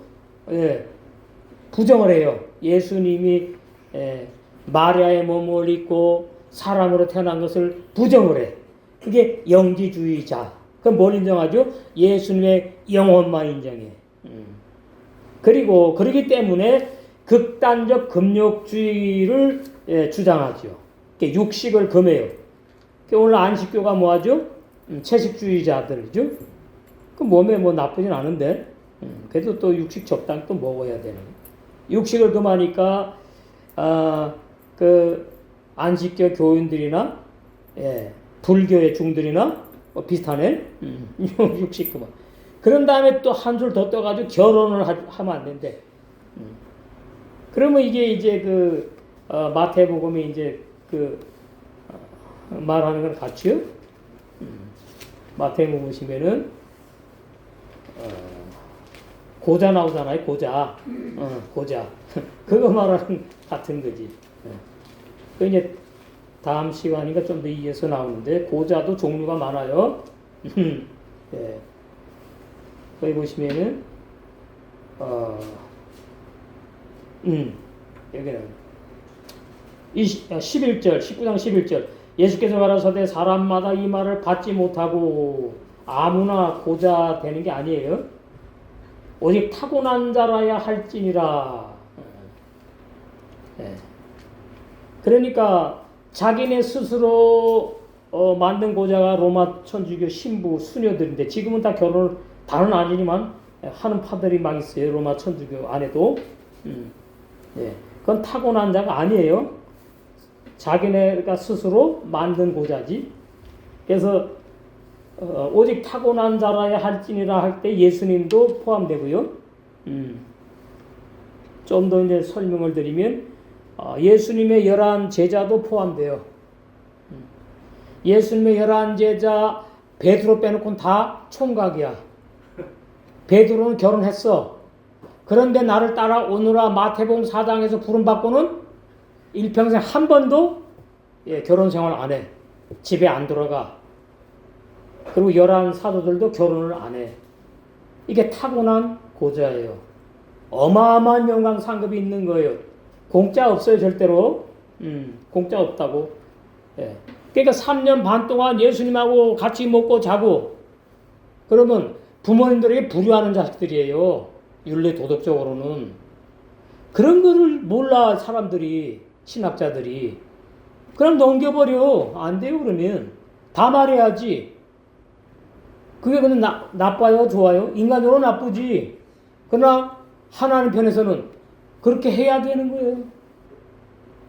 부정을 해요. 예수님이 마리아의 몸을 입고 사람으로 태어난 것을 부정을 해. 그게 영지주의자. 그럼 뭘 인정하죠? 예수님의 영혼만 인정해. 그리고 그러기 때문에 극단적 금욕주의를 주장하죠. 육식을 금해요. 오늘 안식교가 뭐하죠? 채식주의자들이죠. 그 몸에 뭐 나쁘진 않은데 그래도 또 육식 적당히 또 먹어야 되는. 육식을 금하니까 그 안식교 교인들이나 불교의 중들이나 비슷하네. 육식 그만. 그런 다음에 또 한 줄 더 떠가지고 결혼을 하면 안 된대. 그러면 이게 이제 마태복음이 이제 말하는 건 같이요. 마태복음 보시면은 고자 나오잖아요. 고자. 고자. 그거 말하는 같은 거지. 그 이제 다음 시간이니까 좀 더 이어서 나오는데 고자도 종류가 많아요. 거기 보시면은 여기는 11절 19장 11절 예수께서 가라사대 사람마다 이 말을 받지 못하고 아무나 고자 되는 게 아니에요. 오직 타고난 자라야 할지니라. 그러니까 자기네 스스로 만든 고자가 로마 천주교 신부 수녀들인데 지금은 다 결혼을 다는 아니지만 하는 파들이 막 있어요. 로마 천주교 안에도. 예. 그건 타고난 자가 아니에요. 자기네가 스스로 만든 고자지. 그래서 오직 타고난 자라야 할지니라 할 때 예수님도 포함되고요. 좀 더 이제 설명을 드리면 예수님의 11 제자도 포함돼요. 예수님의 11 제자 베드로 빼놓고는 다 총각이야. 베드로는 결혼했어. 그런데 나를 따라오느라 마태복음 4장에서 부름받고는 일평생 한 번도 결혼 생활 안 해. 집에 안 들어가. 그리고 11 사도들도 결혼을 안 해. 이게 타고난 고자예요. 어마어마한 영광 상급이 있는 거예요. 공짜 없어요, 절대로. 공짜 없다고. 예. 그러니까 3년 반 동안 예수님하고 같이 먹고 자고, 그러면 부모님들에게 불효하는 자식들이에요. 윤리 도덕적으로는. 그런 거를 몰라, 사람들이, 신학자들이. 그럼 넘겨버려. 안 돼요, 그러면. 다 말해야지. 그게 근데 나빠요, 좋아요? 인간적으로 나쁘지. 그러나 하나님 편에서는 그렇게 해야 되는 거예요.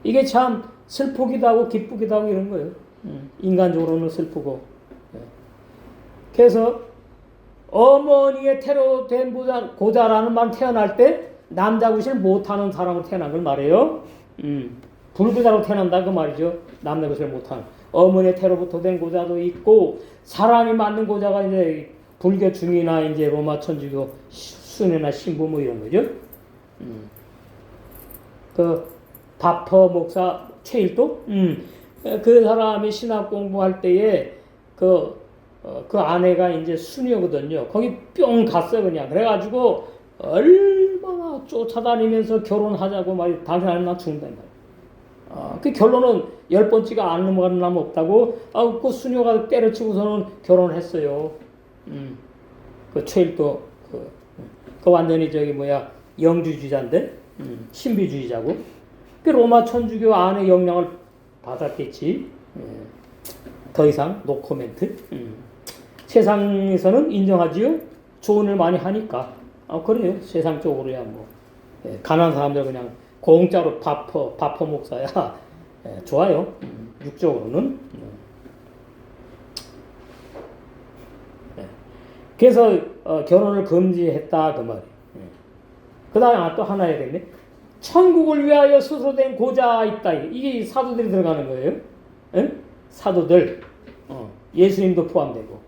이게 참 슬프기도 하고 기쁘기도 하고 이런 거예요. 인간적으로는 슬프고. 그래서 어머니의 태로 된 고자라는 말 태어날 때 남자 구실 못하는 사람으로 태어난 걸 말해요. 불구자로 태어난다 그 말이죠. 남자 구실 못하는. 어머니의 태로부터 된 고자도 있고 사람이 맞는 고자가 이제 불교 중이나 이제 로마 천주교 순회나 신부 뭐 이런 거죠. 그 바퍼 목사 최일도 그 사람이 신학 공부할 때에 그 아내가 이제 수녀거든요. 거기 뿅 갔어 그냥. 그래가지고 얼마나 쫓아다니면서 결혼하자고 말이 당신 아니면 나 죽는다 말이야. 그 결론은 10번째가 안 넘어가는 남 없다고. 그 수녀가 때려치고서는 결혼을 했어요. 그 최일도 그 완전히 영주주의자인데 신비주의자고. 그 로마 천주교 안에 영향을 받았겠지. 더 이상 노 코멘트. 세상에서는 인정하지요. 좋은 일 많이 하니까. 그래요. 세상적으로야 뭐 가난한 사람들 그냥 공짜로 바퍼 목사야. 좋아요. 육적으로는. 그래서 결혼을 금지했다 그 말이에요. 그 다음에 또 하나 해야겠네. 천국을 위하여 스스로 된 고자 있다. 이게 사도들이 들어가는 거예요. 사도들. 예수님도 포함되고.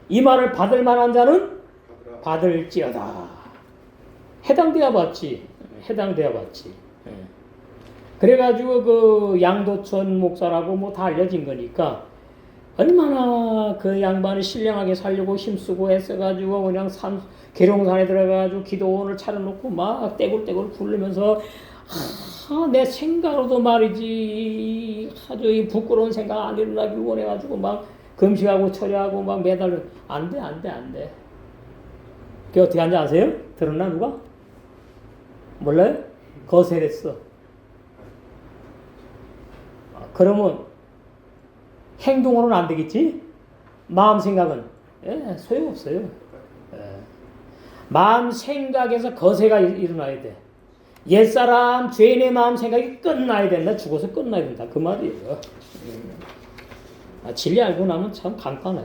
이 말을 받을 만한 자는 받을지어다. 해당되어 봤지. 그래가지고 그 양도천 목사라고 뭐 다 알려진 거니까 얼마나 그 양반이 신령하게 살려고 힘쓰고 애써가지고 그냥 계룡산에 들어가가지고 기도원을 차려놓고 막 떼굴떼굴 굴르면서 내 생각으로도 말이지 아주 이 부끄러운 생각 안 일어나길 원해가지고 막 금식하고 철야하고 막 매달려. 안 돼. 그게 어떻게 하는지 아세요? 들었나 누가? 몰라요? 거세했어. 그러면 행동으로는 안 되겠지? 마음 생각은 소용없어요. 마음 생각에서 거세가 일어나야 돼. 옛사람 죄인의 마음 생각이 끝나야 된다. 죽어서 끝나야 된다. 그 말이에요. 진리 알고 나면 참 간단해.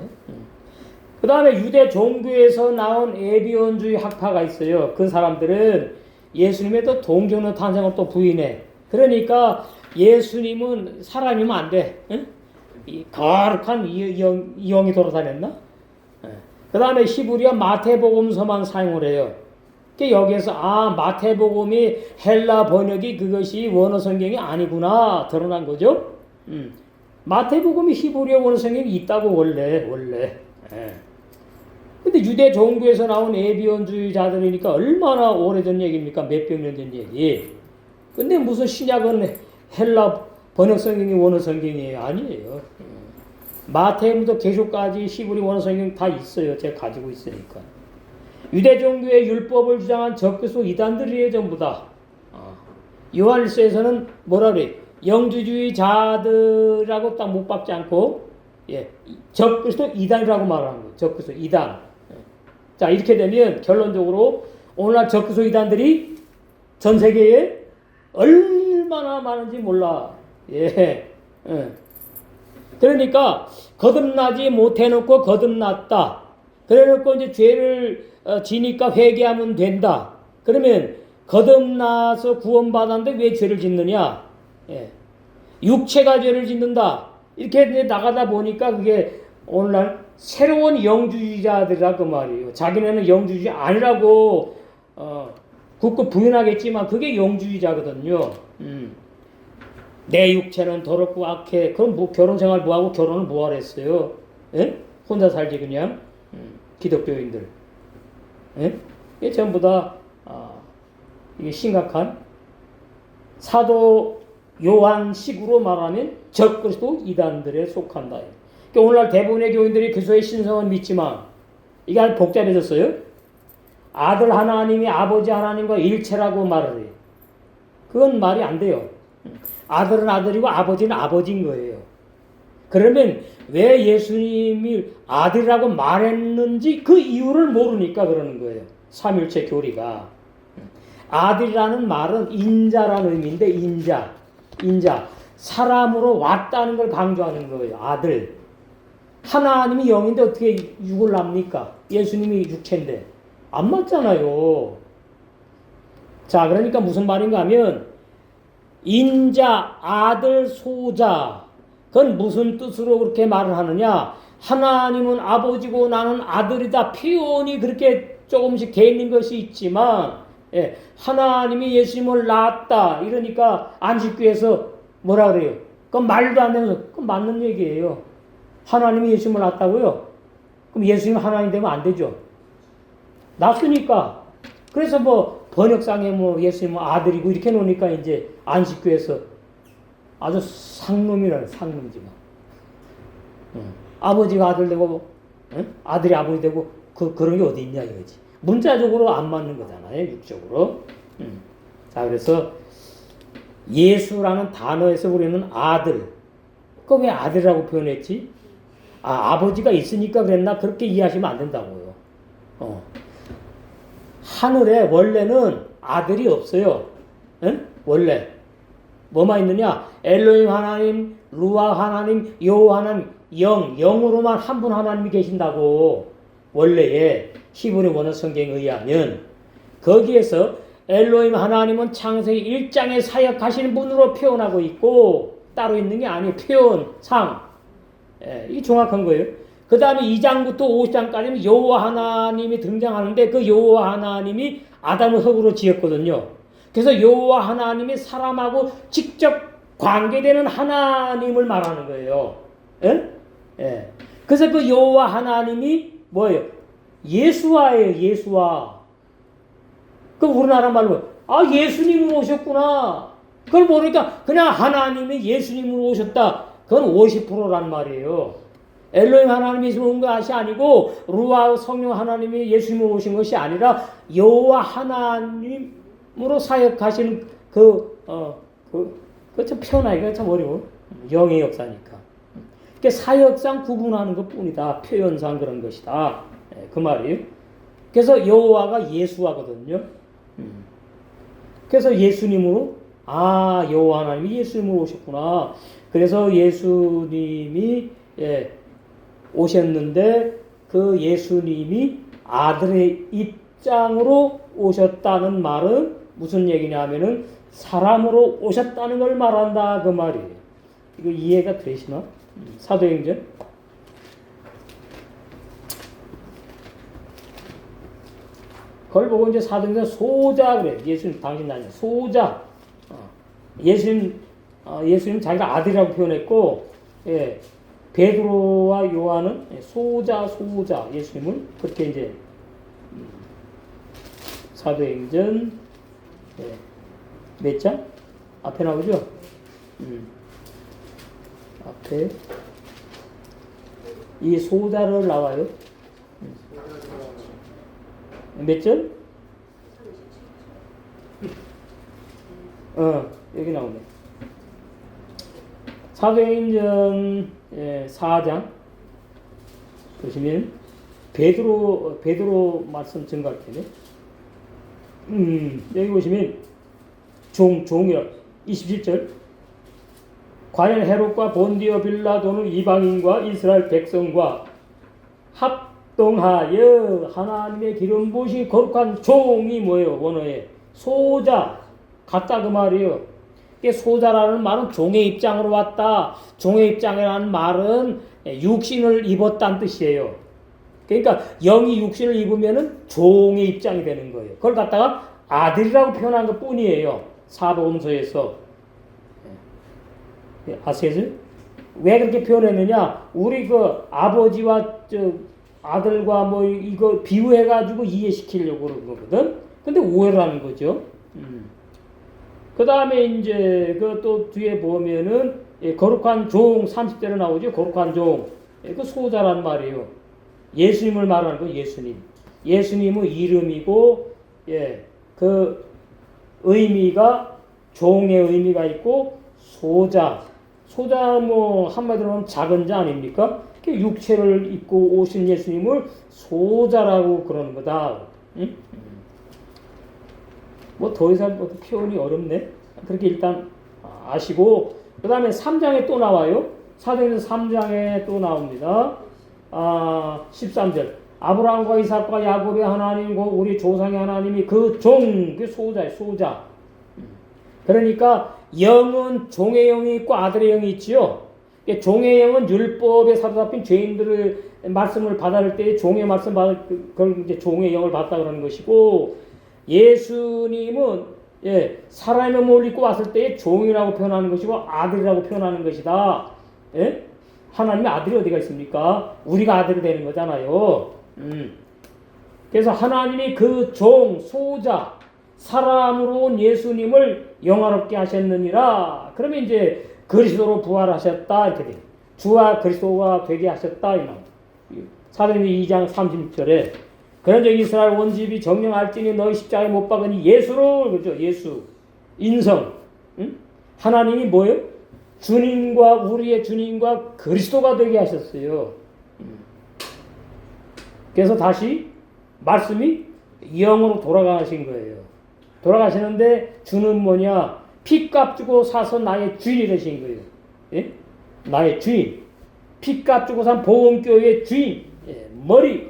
그 다음에 유대 종교에서 나온 에비온주의 학파가 있어요. 그 사람들은 예수님의 또 동정론 탄생을 또 부인해. 그러니까 예수님은 사람이면 안 돼. 이 거룩한 이 영이 돌아다녔나? 그 다음에 히브리어 마태복음서만 사용을 해요. 여기에서 마태복음이 헬라 번역이 그것이 원어 성경이 아니구나 드러난 거죠. 마태복음이 히브리어 원어 성경이 있다고 원래. 근데 유대 종교에서 나온 에비온주의자들이니까 얼마나 오래전 얘기입니까? 몇백 년 전 얘기. 근데 무슨 신약은 헬라 번역 성경이 원어 성경이에요? 아니에요. 마태복음부터 계시록까지 히브리 원어 성경 다 있어요. 제가 가지고 있으니까. 유대 종교의 율법을 주장한 적그리스도 이단들이에요, 전부 다. 요한일서에서는 뭐라 그래? 영주주의자들하고 딱 못 박지 않고 적그리스도 이단이라고 말하는 거예요. 적그리스도 이단. 자, 이렇게 되면 결론적으로 오늘날 적그리스도 이단들이 전 세계에 얼마나 많은지 몰라. 예. 그러니까 거듭나지 못해놓고 거듭났다. 그래놓고 이제 죄를 지니까 회개하면 된다. 그러면 거듭나서 구원받았는데 왜 죄를 짓느냐? 예. 육체가 죄를 짓는다. 이렇게 이제 나가다 보니까 그게 오늘날 새로운 영주의자들이라 그 말이에요. 자기네는 영주의자 아니라고 굳고 부인하겠지만 그게 영주의자거든요. 내 육체는 더럽고 악해. 그럼 뭐 결혼 생활 뭐하고 결혼을 뭐하러 했어요? 예? 혼자 살지 그냥. 기독교인들. 예? 이게 전부 다 이게 심각한 사도 요한식으로 말하면 적그리스도 이단들에 속한다. 그러니까 오늘날 대부분의 교인들이 그리스도의 신성은 믿지만 이게 아주 복잡해졌어요. 아들 하나님이 아버지 하나님과 일체라고 말을 해요. 그건 말이 안 돼요. 아들은 아들이고 아버지는 아버지인 거예요. 그러면 왜 예수님이 아들이라고 말했는지 그 이유를 모르니까 그러는 거예요. 삼일체 교리가. 아들이라는 말은 인자라는 의미인데 인자. 사람으로 왔다는 걸 강조하는 거예요. 아들. 하나님이 영인데 어떻게 육을 납니까? 예수님이 육체인데. 안 맞잖아요. 자, 그러니까 무슨 말인가 하면 인자, 아들, 소자. 그건 무슨 뜻으로 그렇게 말을 하느냐? 하나님은 아버지고 나는 아들이다. 표현이 그렇게 조금씩 돼 있는 것이 있지만 하나님이 예수님을 낳았다. 이러니까 안식교에서 뭐라 그래요? 그건 말도 안 되면서 그건 맞는 얘기예요. 하나님이 예수님을 낳았다고요? 그럼 예수님 하나님 되면 안 되죠. 낳았으니까. 그래서 뭐 번역상에 뭐 예수님은 아들이고 이렇게 놓으니까 이제 안식교에서 아주 상놈이라는 상놈이지만 아버지가 아들 되고 아들이 아버지 되고 그런 게 어디 있냐 이거지. 문자적으로 안 맞는 거잖아요. 육적으로. 자, 그래서 예수라는 단어에서 우리는 아들. 그 왜 아들이라고 표현했지? 아버지가 있으니까 그랬나? 그렇게 이해하시면 안 된다고요. 하늘에 원래는 아들이 없어요. 원래. 뭐만 있느냐? 엘로힘 하나님, 루아 하나님, 여호와 하나님, 영으로만 한 분 하나님이 계신다고. 원래의 히브리 원어 성경에 의하면 거기에서 엘로힘 하나님은 창세기 1장에 사역하시는 분으로 표현하고 있고 따로 있는 게 아니에요. 표현상. 이게 정확한 거예요. 그 다음에 2장부터 5장까지는 여호와 하나님이 등장하는데 그 여호와 하나님이 아담을 흙으로 지었거든요. 그래서 여호와 하나님이 사람하고 직접 관계되는 하나님을 말하는 거예요. 그래서 그 여호와 하나님이 뭐예요? 예수와예요. 예수와. 그 우리나라 말로 예수님으로 오셨구나. 그걸 모르니까 그냥 하나님이 예수님으로 오셨다. 그건 50%란 말이에요. 엘로힘 하나님이 예수님으로 온 것이 아니고 루아 성령 하나님이 예수님으로 오신 것이 아니라 여호와 하나님으로 사역하시는 참 표현하기가 참 어려워. 영의 역사니까. 그러니까 사역상 구분하는 것 뿐이다. 표현상 그런 것이다. 그 말이에요. 그래서 여호와가 예수하거든요. 그래서 예수님으로 여호와 하나님이 예수님으로 오셨구나. 그래서 예수님이 오셨는데 그 예수님이 아들의 입장으로 오셨다는 말은 무슨 얘기냐 하면은 사람으로 오셨다는 걸 말한다 그 말이에요. 이거 이해가 되시나? 사도행전 그걸 보고 이제 사도행전 소자 그래. 예수님 당신 아니야. 소자. 예수님 자기가 아들이라고 표현했고 베드로와 요한은 소자 예수님을 그렇게 이제 사도행전 몇 장? 앞에 나오죠? 앞에 이 소자를 나와요. 몇 절? 여기 나오네. 사도행전 4장 보시면 베드로 말씀 증거할 때네. 여기 보시면 종이라 27절. 과연 헤롯과 본디오 빌라도는 이방인과 이스라엘 백성과 합동하여 하나님의 기름 부으신 거룩한 종이 뭐예요? 원어에 소자 같다 그 말이에요. 소자라는 말은 종의 입장으로 왔다. 종의 입장이라는 말은 육신을 입었다는 뜻이에요. 그러니까 영이 육신을 입으면은 종의 입장이 되는 거예요. 그걸 갖다가 아들이라고 표현한 것 뿐이에요. 사복음서에서. 아시겠어요? 왜 그렇게 표현했느냐? 우리 그 아버지와 아들과 뭐 이거 비유해가지고 이해시키려고 그런 거거든. 근데 오해를 하는 거죠. 그 다음에 이제 그 또 뒤에 보면은 거룩한 종 30절에 나오죠. 거룩한 종. 그 소자란 말이에요. 예수님을 말하는 거 예수님. 예수님은 이름이고 그 의미가 종의 의미가 있고 소자 뭐 한마디로 하면 작은 자 아닙니까? 육체를 입고 오신 예수님을 소자라고 그러는 거다. 응? 뭐 더 이상 표현이 어렵네. 그렇게 일단 아시고 그 다음에 3장에 또 나와요. 사도행전 3장에 또 나옵니다. 13절. 아브라함과 이삭과 야곱의 하나님과 우리 조상의 하나님이 그 종, 그 소자예요. 소자. 그러니까 영은 종의 영이 있고 아들의 영이 있지요. 종의 영은 율법에 사로잡힌 죄인들의 말씀을 받을 때 종의 말씀 받을 그걸 이제 종의 영을 받다 그러는 것이고 예수님은 사람의 몸을 입고 왔을 때 종이라고 표현하는 것이고 아들이라고 표현하는 것이다. 하나님의 아들이 어디가 있습니까? 우리가 아들이 되는 거잖아요. 그래서 하나님이 그 종, 소자, 사람으로 온 예수님을 영화롭게 하셨느니라. 그러면 이제 그리스도로 부활하셨다 이렇게 돼요. 주와 그리스도가 되게 하셨다 이 말. 사도행전 2장 36절에 그런즉 이스라엘 원집이 정령할지니 너희 십자가에 못 박으니 예수를 그죠? 예수 인성. 하나님이 뭐예요? 주님과 우리의 주님과 그리스도가 되게 하셨어요. 그래서 다시 말씀이 영으로 돌아가신 거예요. 돌아가시는데 주는 뭐냐? 피값 주고 사서 나의 주인이 되신 거예요. 예? 나의 주인. 피값 주고 산 보험교회의 주인. 머리.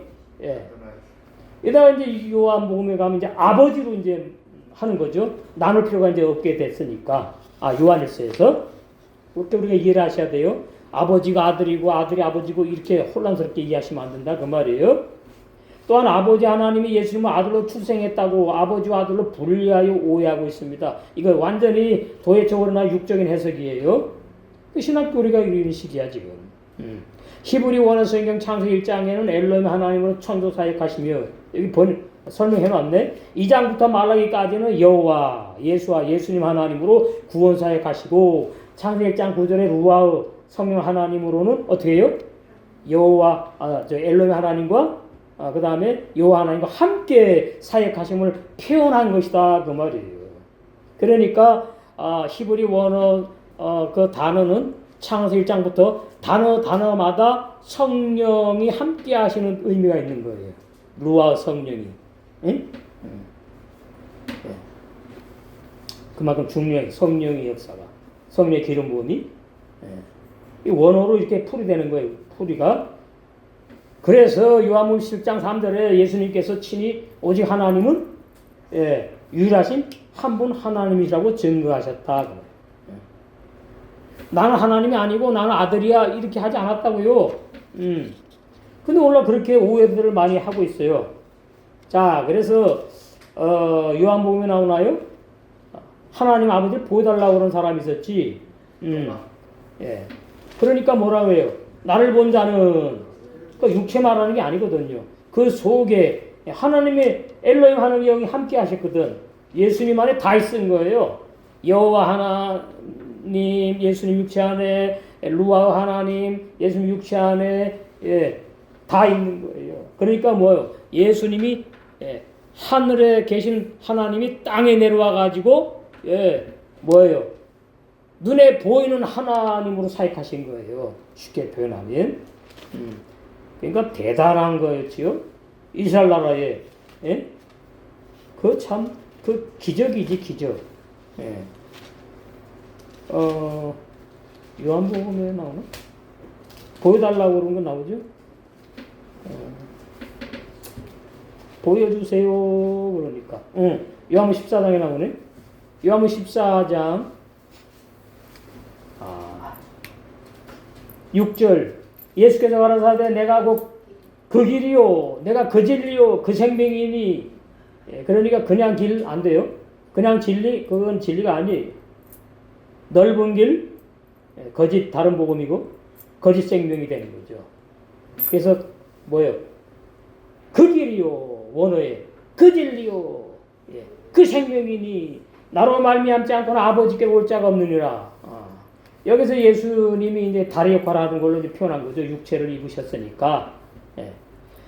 이다가 이제 요한복음에 가면 이제 아버지로 이제 하는 거죠. 나눌 필요가 이제 없게 됐으니까. 요한일서에서. 그렇게 우리가 이해를 하셔야 돼요. 아버지가 아들이고 아들이 아버지고 이렇게 혼란스럽게 이해하시면 안 된다. 그 말이에요. 또한 아버지 하나님이 예수님을 아들로 출생했다고 아버지와 아들로 분리하여 오해하고 있습니다. 이거 완전히 도회적으로나 육적인 해석이에요. 그 신학교리가 이런 식이야 지금. 히브리 원어 성경 창세기 1장에는 엘로힘 하나님으로 천조 사역하시며 여기 설명해 놨네. 2장부터 말라기까지는 여호와 예수와 예수님 하나님으로 구원 사역하시고 창세기 1장 9절에 루아의 성령 하나님으로는 어떻게 해요? 여호와 엘로힘 하나님과 그 다음에 여호와 하나님과 함께 사역하심을 표현한 것이다 그 말이에요. 그러니까 히브리 원어 그 단어는 창세기 1장부터 단어마다 성령이 함께 하시는 의미가 있는 거예요. 루아 성령이. 응? 그만큼 중요해. 성령의 역사가. 성령의 기름 부음이. 이 원어로 이렇게 풀이되는 거예요. 풀이가. 그래서 요한복음 10장 3절에 예수님께서 친히 오직 하나님은 유일하신 한 분 하나님이라고 증거하셨다. 나는 하나님이 아니고 나는 아들이야 이렇게 하지 않았다고요. 근데 오늘 그렇게 오해들을 많이 하고 있어요. 자, 그래서 요한복음에 나오나요? 하나님 아버지를 보여달라고 그런 사람이 있었지. 그러니까 뭐라고 해요? 나를 본 자는 그 육체 말하는 게 아니거든요. 그 속에 하나님의 엘로힘 하나님의 영이 함께 하셨거든. 예수님 안에 다 있은 거예요. 여호와 하나님, 예수님 육체 안에, 루아 하나님, 예수님 육체 안에 다 있는 거예요. 그러니까 뭐요? 예수님이 하늘에 계신 하나님이 땅에 내려와 가지고 뭐예요? 눈에 보이는 하나님으로 사역하신 거예요. 쉽게 표현하면. 그러니까 대단한 거였지요. 이스라엘 나라에. 예? 그 참, 그 기적이지, 기적. 예. 요한복음에 나오나? 보여달라고 그런 거 나오죠? 보여주세요. 그러니까. 요한복음 14장에 나오네. 요한복음 14장 6절. 예수께서 가라사대 내가 그 길이요, 내가 그 진리요, 그 생명이니. 그러니까 그냥 길 안 돼요. 그냥 진리, 그건 진리가 아니에요. 넓은 길, 거짓 다른 복음이고 거짓 생명이 되는 거죠. 그래서 뭐예요? 그 길이요, 원어에 그 진리요, 그 생명이니 나로 말미암지 않고는 아버지께 올 자가 없느니라. 여기서 예수님이 이제 다리 역할을 하는 걸로 이제 표현한 거죠. 육체를 입으셨으니까.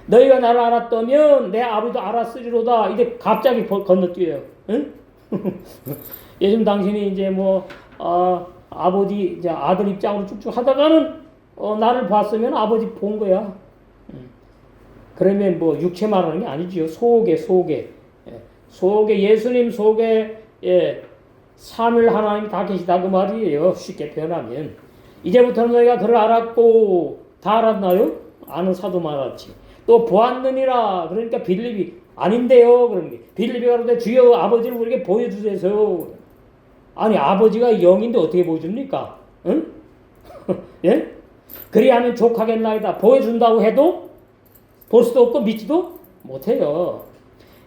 너희가 나를 알았다면 내 아버지도 알았으리로다. 이제 갑자기 건너뛰어요. 응? 예수님 당신이 이제 아버지 이제 아들 입장으로 쭉쭉 하다가는 나를 봤으면 아버지 본 거야. 그러면 육체 말하는 게 아니지요. 속에 예수님 속에 삼일 하나님 다 계시다 그 말이에요. 쉽게 표현하면 이제부터는 너희가 그를 알았고 다 알았나요? 아는 사도만 알았지. 또 보았느니라. 그러니까 빌립이 아닌데요. 그러는 게 빌립이가 그러는데 주여 아버지를 우리에게 보여주세요. 아니 아버지가 영인데 어떻게 보여줍니까? 응? 예? 그리하면 족하겠나이다. 보여준다고 해도 볼 수도 없고 믿지도 못해요.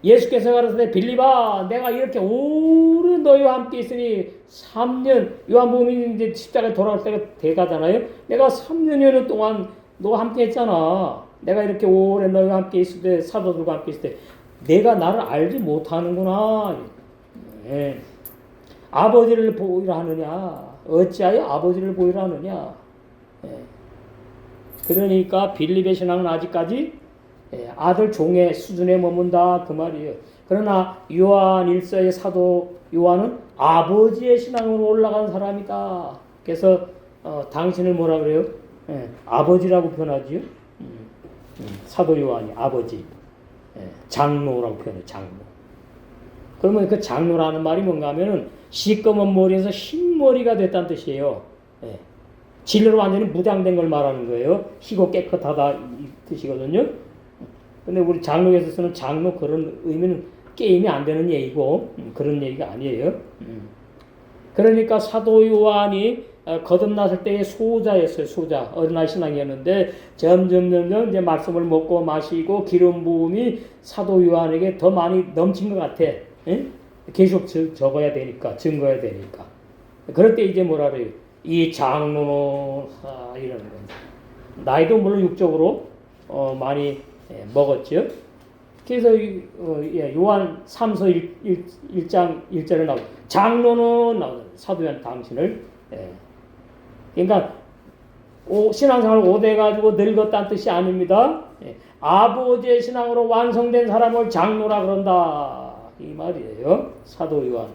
예수께서 가라사대 빌립아 내가 이렇게 오래 너희와 함께 있으니 3년 요한복음이 이제 십자가에 돌아갈 때가 돼가잖아요. 내가 3년여 동안 너와 함께 했잖아. 내가 이렇게 오래 너희와 함께 있을 때 사도들과 함께 있을 때 내가 나를 알지 못하는구나. 예. 아버지를 보이라 하느냐? 어찌하여 아버지를 보이라 하느냐? 예. 그러니까 빌립의 신앙은 아직까지 아들 종의 수준에 머문다 그 말이에요. 그러나 요한 1서의 사도 요한은 아버지의 신앙으로 올라간 사람이다. 그래서 당신을 뭐라 그래요? 아버지라고 표현하지요. 사도 요한이 아버지, 장로라고 표현해요. 장로. 그러면 그 장로라는 말이 뭔가 하면은 시꺼먼 머리에서 흰머리가 됐다는 뜻이에요. 진리로 완전히 무장된 걸 말하는 거예요. 희고 깨끗하다 이 뜻이거든요. 근데 우리 장로에서 쓰는 장로 그런 의미는 게임이 안 되는 얘기고 그런 얘기가 아니에요. 그러니까 사도 요한이 거듭났을 때의 소자였어요. 소자. 어린아이 신앙이었는데 점점 이제 말씀을 먹고 마시고 기름 부음이 사도 요한에게 더 많이 넘친 것 같아. 계속 적어야 되니까, 증거해야 되니까. 그럴 때 이제 뭐라 그래요? 이 장로는 이러는 거예요. 나이도 물론 육적으로 많이 먹었죠. 그래서 요한 3서 1장 1절에 나오죠. 장로는 나오죠. 사도 요한 당신을. 그러니까 신앙생활을 오래가지고 늙었다는 뜻이 아닙니다. 아버지의 신앙으로 완성된 사람을 장로라 그런다. 이 말이에요. 사도 요한.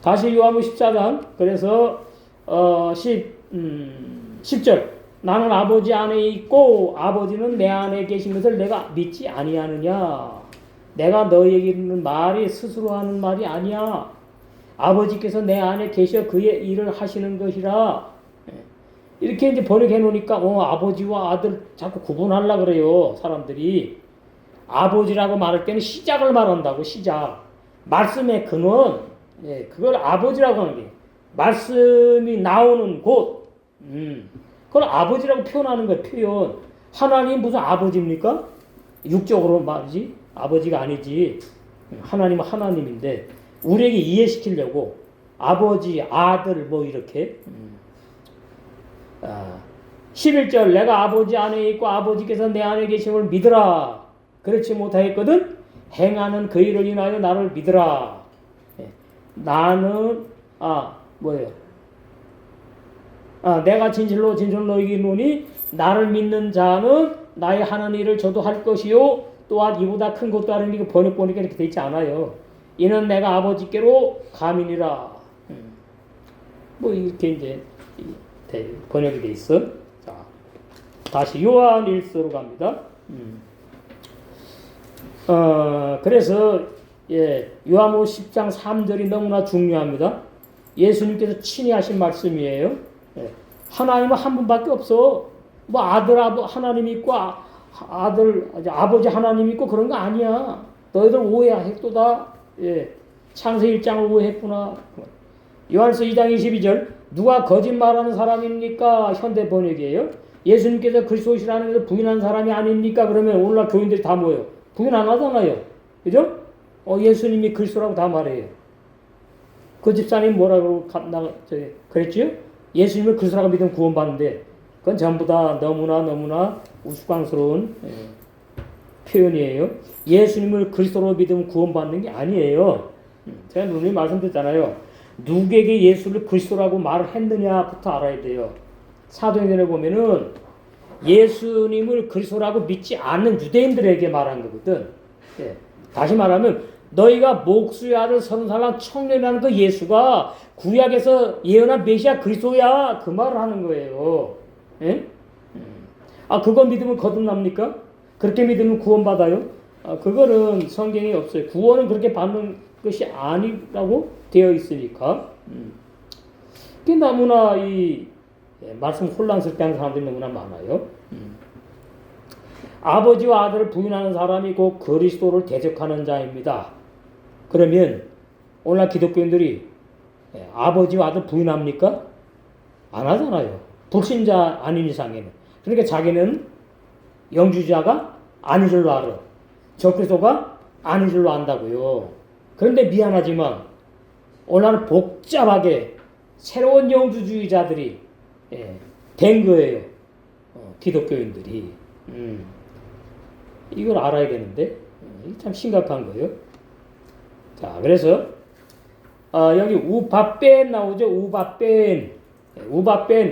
다시 요한복음 14장. 그래서 10절. 나는 아버지 안에 있고 아버지는 내 안에 계신 것을 내가 믿지 아니하느냐. 내가 너희에게 이르는 말이 스스로 하는 말이 아니야. 아버지께서 내 안에 계셔 그의 일을 하시는 것이라. 이렇게 이제 번역해 놓으니까 아버지와 아들 자꾸 구분하려고 그래요. 사람들이. 아버지라고 말할 때는 시작을 말한다고. 시작. 말씀의 근원. 그걸 아버지라고 하는 게 말씀이 나오는 곳. 그걸 아버지라고 표현하는 거예요. 표현. 하나님 무슨 아버지입니까? 육적으로 말이지. 아버지가 아니지. 하나님은 하나님인데 우리에게 이해시키려고 아버지, 아들 이렇게 11절 내가 아버지 안에 있고 아버지께서 내 안에 계심을 믿으라. 그렇지 못하였거든 행하는 그 일을 인하여 나를 믿으라. 나는 내가 진실로 너희에게 이르노니 나를 믿는 자는 나의 하는 일을 저도 할 것이요 또한 이보다 큰 것도 하는 이거 번역 보니까 이렇게 되어 있지 않아요. 이는 내가 아버지께로 가민이라. 이렇게 이제 번역이 돼 있어. 자, 다시 요한 1서로 갑니다. 그래서 요한복음 10장 3절이 너무나 중요합니다. 예수님께서 친히 하신 말씀이에요. 하나님은 한 분밖에 없어. 뭐 아들 하나님 있고 아들 아버지 하나님 있고 그런 거 아니야. 너희들 오해했도다. 창세기 1장을 오해했구나. 요한서 2장 22절 누가 거짓말하는 사람입니까? 현대 번역이에요. 예수님께서 그리스도시라는 것을 부인한 사람이 아닙니까? 그러면 오늘날 교인들이 다 뭐예요? 부인 안 하잖아요. 그죠? 예수님이 그리스도라고 다 말해요. 그 집사님 뭐라고 그랬지요? 예수님을 그리스도라고 믿으면 구원받는데 그건 전부 다 너무나 우스꽝스러운 표현이에요. 예수님을 그리스도로 믿으면 구원받는 게 아니에요. 제가 누누이 말씀드렸잖아요. 누구에게 예수를 그리스도라고 말을 했느냐부터 알아야 돼요. 사도행전에 보면은 예수님을 그리스도라고 믿지 않는 유대인들에게 말한 거거든. 다시 말하면 너희가 목수의 아들 30살 청년이라는 그 예수가 구약에서 예언한 메시아 그리스도야 그 말을 하는 거예요. 그거 믿으면 거듭납니까? 그렇게 믿으면 구원받아요? 그거는 성경에 없어요. 구원은 그렇게 받는 것이 아니라고 되어 있으니까. 그게 너무나 말씀 혼란스럽게 하는 사람들이 너무나 많아요. 아버지와 아들을 부인하는 사람이 곧 그리스도를 대적하는 자입니다. 그러면 오늘날 기독교인들이 아버지와 아들 부인합니까? 안 하잖아요. 불신자 아닌 이상에는. 그러니까 자기는 영주자가 아닌 줄로 알아. 적그리스도가 아닌 줄로 안다고요. 그런데 미안하지만 오늘날 복잡하게 새로운 영주주의자들이 된 거예요. 기독교인들이. 이걸 알아야 되는데 이게 참 심각한 거예요. 자, 그래서 여기 우바벤 나오죠. 우바벤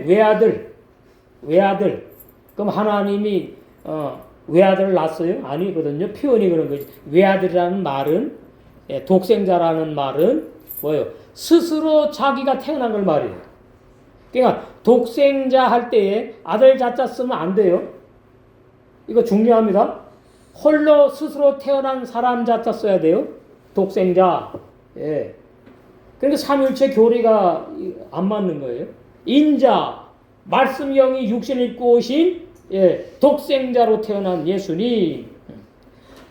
외아들. 그럼 하나님이 외아들을 낳았어요? 아니거든요. 표현이 그런 거지. 외아들이라는 말은 독생자라는 말은 뭐예요? 스스로 자기가 태어난 걸 말이에요. 그러니까 독생자 할 때에 아들 자자 쓰면 안 돼요. 이거 중요합니다. 홀로 스스로 태어난 사람 자자 써야 돼요. 독생자. 그러니까 삼일체 교리가 안 맞는 거예요. 인자, 말씀형이 육신을 입고 오신 독생자로 태어난 예수님.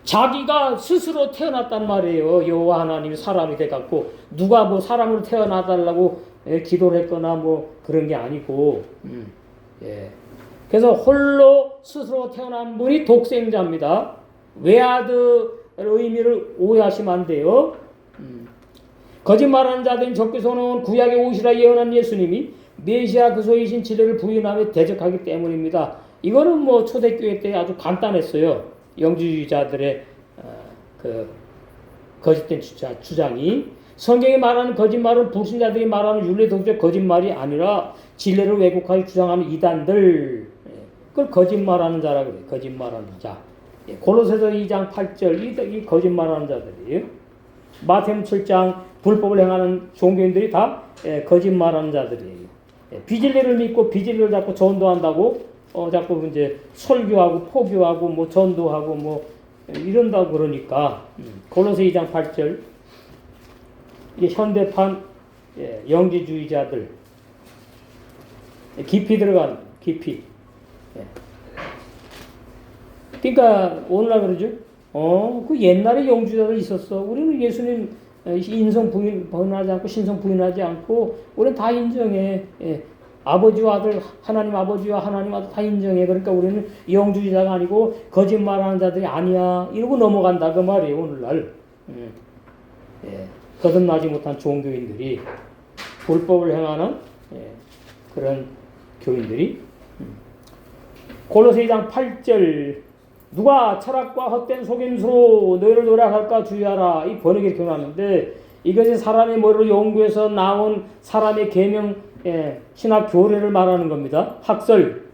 자기가 스스로 태어났단 말이에요. 여호와 하나님이 사람이 돼갖고 누가 뭐 사람으로 태어나달라고 기도를 했거나 뭐 그런 게 아니고. 그래서 홀로 스스로 태어난 분이 독생자입니다. 외아들 의미를 오해하시면 안 돼요. 거짓말하는 자들인 적그리스도는 구약에 오시라 예언한 예수님이 메시아 그리스도이신 진리를 부인하며 대적하기 때문입니다. 이거는 뭐 초대교회 때 아주 간단했어요. 영주주의자들의 그 거짓된 주장이. 성경이 말하는 거짓말은 불신자들이 말하는 율례도적 거짓말이 아니라 진리를 왜곡하게 주장하는 이단들. 그걸 거짓말하는 자라고 그래요. 거짓말하는 자. 골로새서 2장 8절 이 거짓말하는 자들이에요. 마태복음 7장 불법을 행하는 종교인들이 다 거짓말하는 자들이에요. 비진리를 믿고 비진리를 자꾸 전도한다고 자꾸 이제 설교하고 포교하고 뭐 전도하고 뭐 이런다고 그러니까 골로새 2장 8절 이게 현대판 영지주의자들 깊이 들어간 깊이. 그러니까 오늘날 그러죠. 그 옛날에 영주자들 있었어. 우리는 예수님 인성 부인하지 않고 신성 부인하지 않고 우리는 다 인정해. 아버지와 아들 하나님 아버지와 하나님 아들 다 인정해. 그러니까 우리는 영주자가 아니고 거짓말하는 자들이 아니야. 이러고 넘어간다 그 말이에요. 오늘날 거듭나지 못한 종교인들이 불법을 행하는 그런 교인들이. 골로새 2장 8절 누가 철학과 헛된 속임수로 너희를 노력할까 주의하라. 이 번역이 이렇게 나왔는데 이것이 사람의 머리로 연구해서 나온 사람의 계명 신학 교례를 말하는 겁니다. 학설.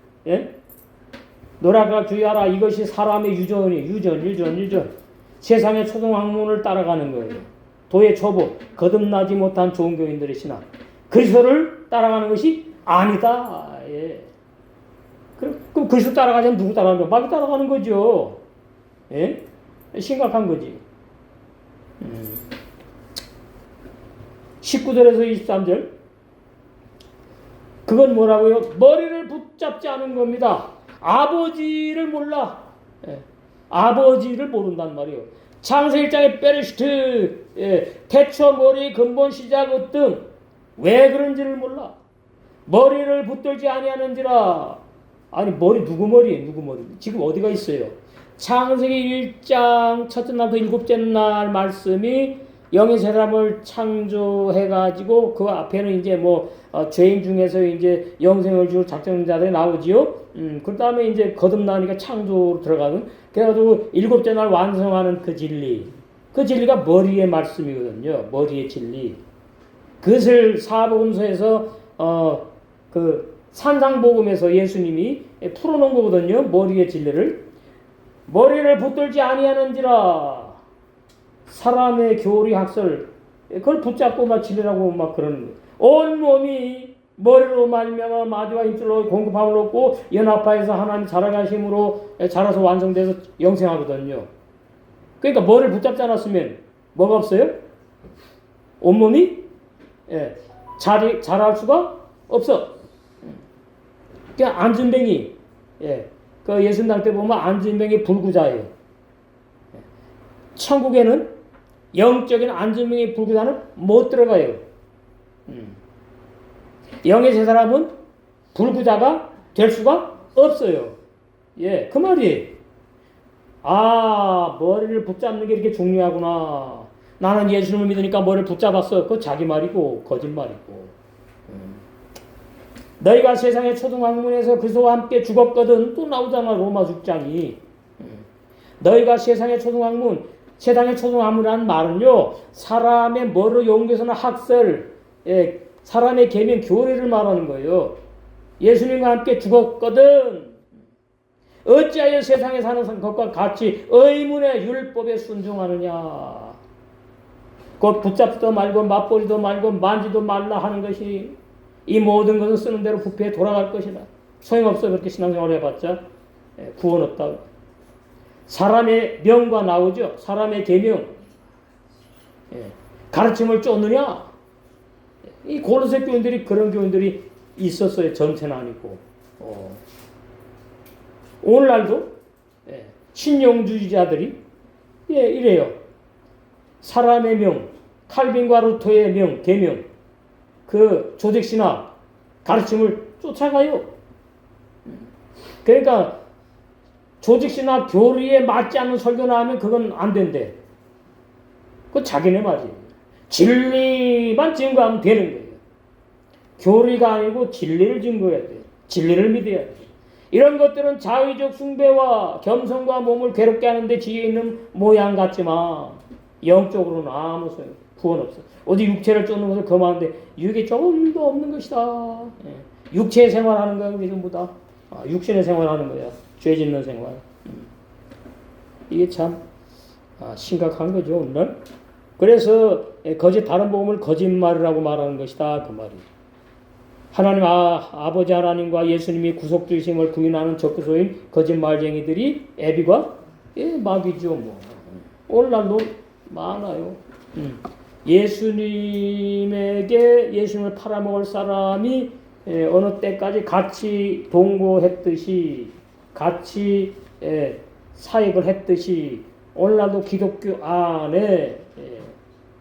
노력할까 주의하라. 이것이 사람의 유전. 세상의 초등학문을 따라가는 거예요. 도의 초보, 거듭나지 못한 종교인들의 신학. 그리스도를 따라가는 것이 아니다. 예. 그럼 그리스도 따라가자면 누구 따라가는 거야? 마귀 따라가는 거죠. 예? 심각한 거지. 19절에서 23절. 그건 뭐라고요? 머리를 붙잡지 않은 겁니다. 아버지를 몰라. 예. 아버지를 모른단 말이에요. 창세기 1장의 베르시트, 태초 머리 근본 시작 으뜸. 왜 그런지를 몰라. 머리를 붙들지 아니하는지라. 아니 머리 누구 머리예요? 누구 머리? 지금 어디가 있어요? 창세기 1장 첫째 날부터 일곱째 날 말씀이 영의 사람을 창조해가지고 그 앞에는 이제 죄인 중에서 이제 영생을 주고 작정자들이 나오지요. 그 다음에 이제 거듭나니까 창조로 들어가는. 그래가지고 일곱째 날 완성하는 그 진리. 그 진리가 머리의 말씀이거든요. 머리의 진리. 그것을 사복음서에서 그 산상복음에서 예수님이 풀어놓은 거거든요. 머리의 진리를. 머리를 붙들지 아니하는지라. 사람의 교리 학설 그걸 붙잡고 막 진리라고 막 그러는 거예요. 온 몸이 머리로 말미암아 마디와 힘줄로 공급함을 얻고 연합하여서 하나님 자라가심으로 자라서 완성돼서 영생하거든요. 그러니까 머리를 붙잡지 않았으면 뭐가 없어요? 온몸이 자랄 수가 없어. 그러니까 안진뱅이 그 예수님 때 보면 안진뱅이 불구자예요. 천국에는 영적인 안진뱅이 불구자는 못 들어가요. 영의 세 사람은 불구자가 될 수가 없어요. 그 말이에요. 아, 머리를 붙잡는 게 이렇게 중요하구나. 나는 예수님을 믿으니까 머리를 붙잡았어. 그거 자기 말이고 거짓말이고. 너희가 세상의 초등학문에서 그리스도와 함께 죽었거든. 또 나오잖아 로마 6장이. 너희가 세상의 초등학문이라는 말은요, 사람의 머리로 연구해서는 학설, 사람의 계명 교리를 말하는 거예요. 예수님과 함께 죽었거든. 어찌하여 세상에 사는 것과 같이 의문의 율법에 순종하느냐. 곧 붙잡지도 말고 맛보지도 말고 만지도 말라 하는 것이 이 모든 것은 쓰는 대로 부패에 돌아갈 것이다. 소용없어. 그렇게 신앙생활을 해봤자 구원 없다. 사람의 명과 나오죠. 사람의 계명. 가르침을 쫓느냐. 이 고로새 교인들이 그런 교인들이 있었어요. 전체는 아니고. 오늘날도 신용주의자들이 이래요. 사람의 명, 칼빈과 루터의 명, 계명, 그 조직신학 가르침을 쫓아가요. 그러니까 조직신학 교리에 맞지 않는 설교나 하면 그건 안 된대. 그건 자기네 말이에요. 진리만 증거하면 되는 거예요. 교리가 아니고 진리를 증거해야 돼요. 진리를 믿어야 돼요. 이런 것들은 자의적 숭배와 겸손과 몸을 괴롭게 하는데 지혜 있는 모양 같지만 영적으로는 아무 소용, 구원 없어. 어디 육체를 쫓는 것을 금하는데 이게 조금도 없는 것이다. 육체 생활하는 거야, 그게 전부 다. 육신의 생활하는 거야. 죄 짓는 생활. 이게 참 심각한 거죠, 오늘. 그래서 다른 복음을 거짓말이라고 말하는 것이다, 그 말이에요. 하나님 아버지 하나님과 예수님이 구속주이심을 부인하는 적그리스도인 거짓말쟁이들이 애비과 마귀죠, 뭐. 오늘날도 많아요. 예수님을 팔아먹을 사람이 어느 때까지 같이 동거했듯이 같이 사역을 했듯이 오늘날도 기독교 안에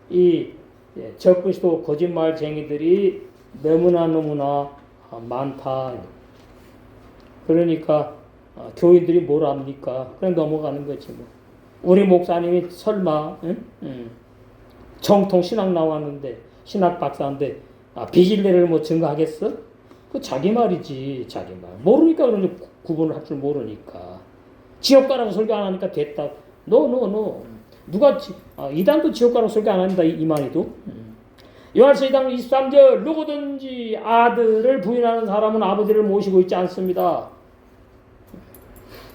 이 적그리스도 거짓말쟁이들이 너무나 많다. 그러니까 교인들이 뭘 압니까? 그냥 넘어가는 거지 뭐. 우리 목사님이 설마 정통 신학 나왔는데 신학 박사인데 비진리를 뭐 증거하겠어? 그 자기 말이지, 자기 말. 모르니까 그런지 구분을 할 줄 모르니까. 지옥 가라고 설교 안 하니까 됐다. No. 누가 이단도 지옥 가라고 설교 안 합니다. 이만희도. 요한서 2장 23절 누구든지 아들을 부인하는 사람은 아버지를 모시고 있지 않습니다.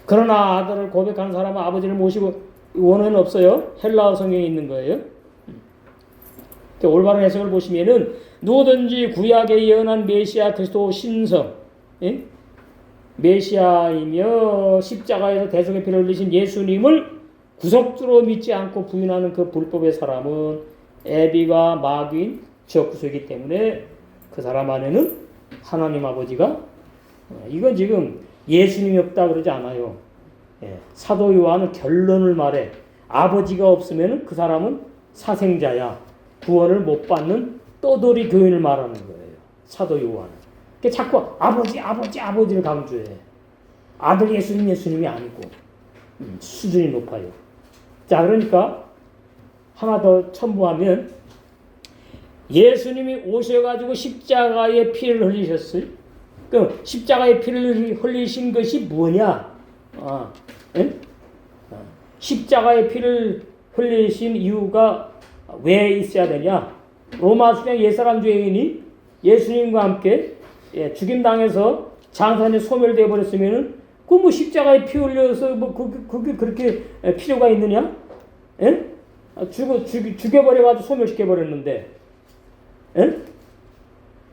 그러나 아들을 고백하는 사람은 아버지를 모시고 원어는 없어요. 헬라어 성경에 있는 거예요. 올바른 해석을 보시면은 누구든지 구약에 예언한 메시아 그리스도 신성, 예? 메시아이며 십자가에서 대속의 피를 흘리신 예수님을 구속주로 믿지 않고 부인하는 그 불법의 사람은 애비가 마귀인 적그리스도이기 때문에 그 사람 안에는 하나님 아버지가, 이건 지금 예수님이 없다 그러지 않아요. 예, 사도 요한은 결론을 말해. 아버지가 없으면 그 사람은 사생자야. 구원을 못 받는 떠돌이 교인을 말하는 거예요. 사도 요한은. 자꾸 아버지를 강조해. 아들 예수님이 아니고. 수준이 높아요. 자, 그러니까 하나 더 첨부하면 예수님이 오셔가지고 십자가에 피를 흘리셨어요. 그 십자가에 피를 흘리신 것이 뭐냐? 십자가에 피를 흘리신 이유가 왜 있어야 되냐? 로마 수령 옛사람 죄인이 예수님과 함께 죽임당해서 장사에 소멸되어 버렸으면은 그 뭐 십자가에 피 흘려서 뭐 그게 그렇게 필요가 있느냐? 예? 죽여버려가지고 소멸시켜 버렸는데, 예?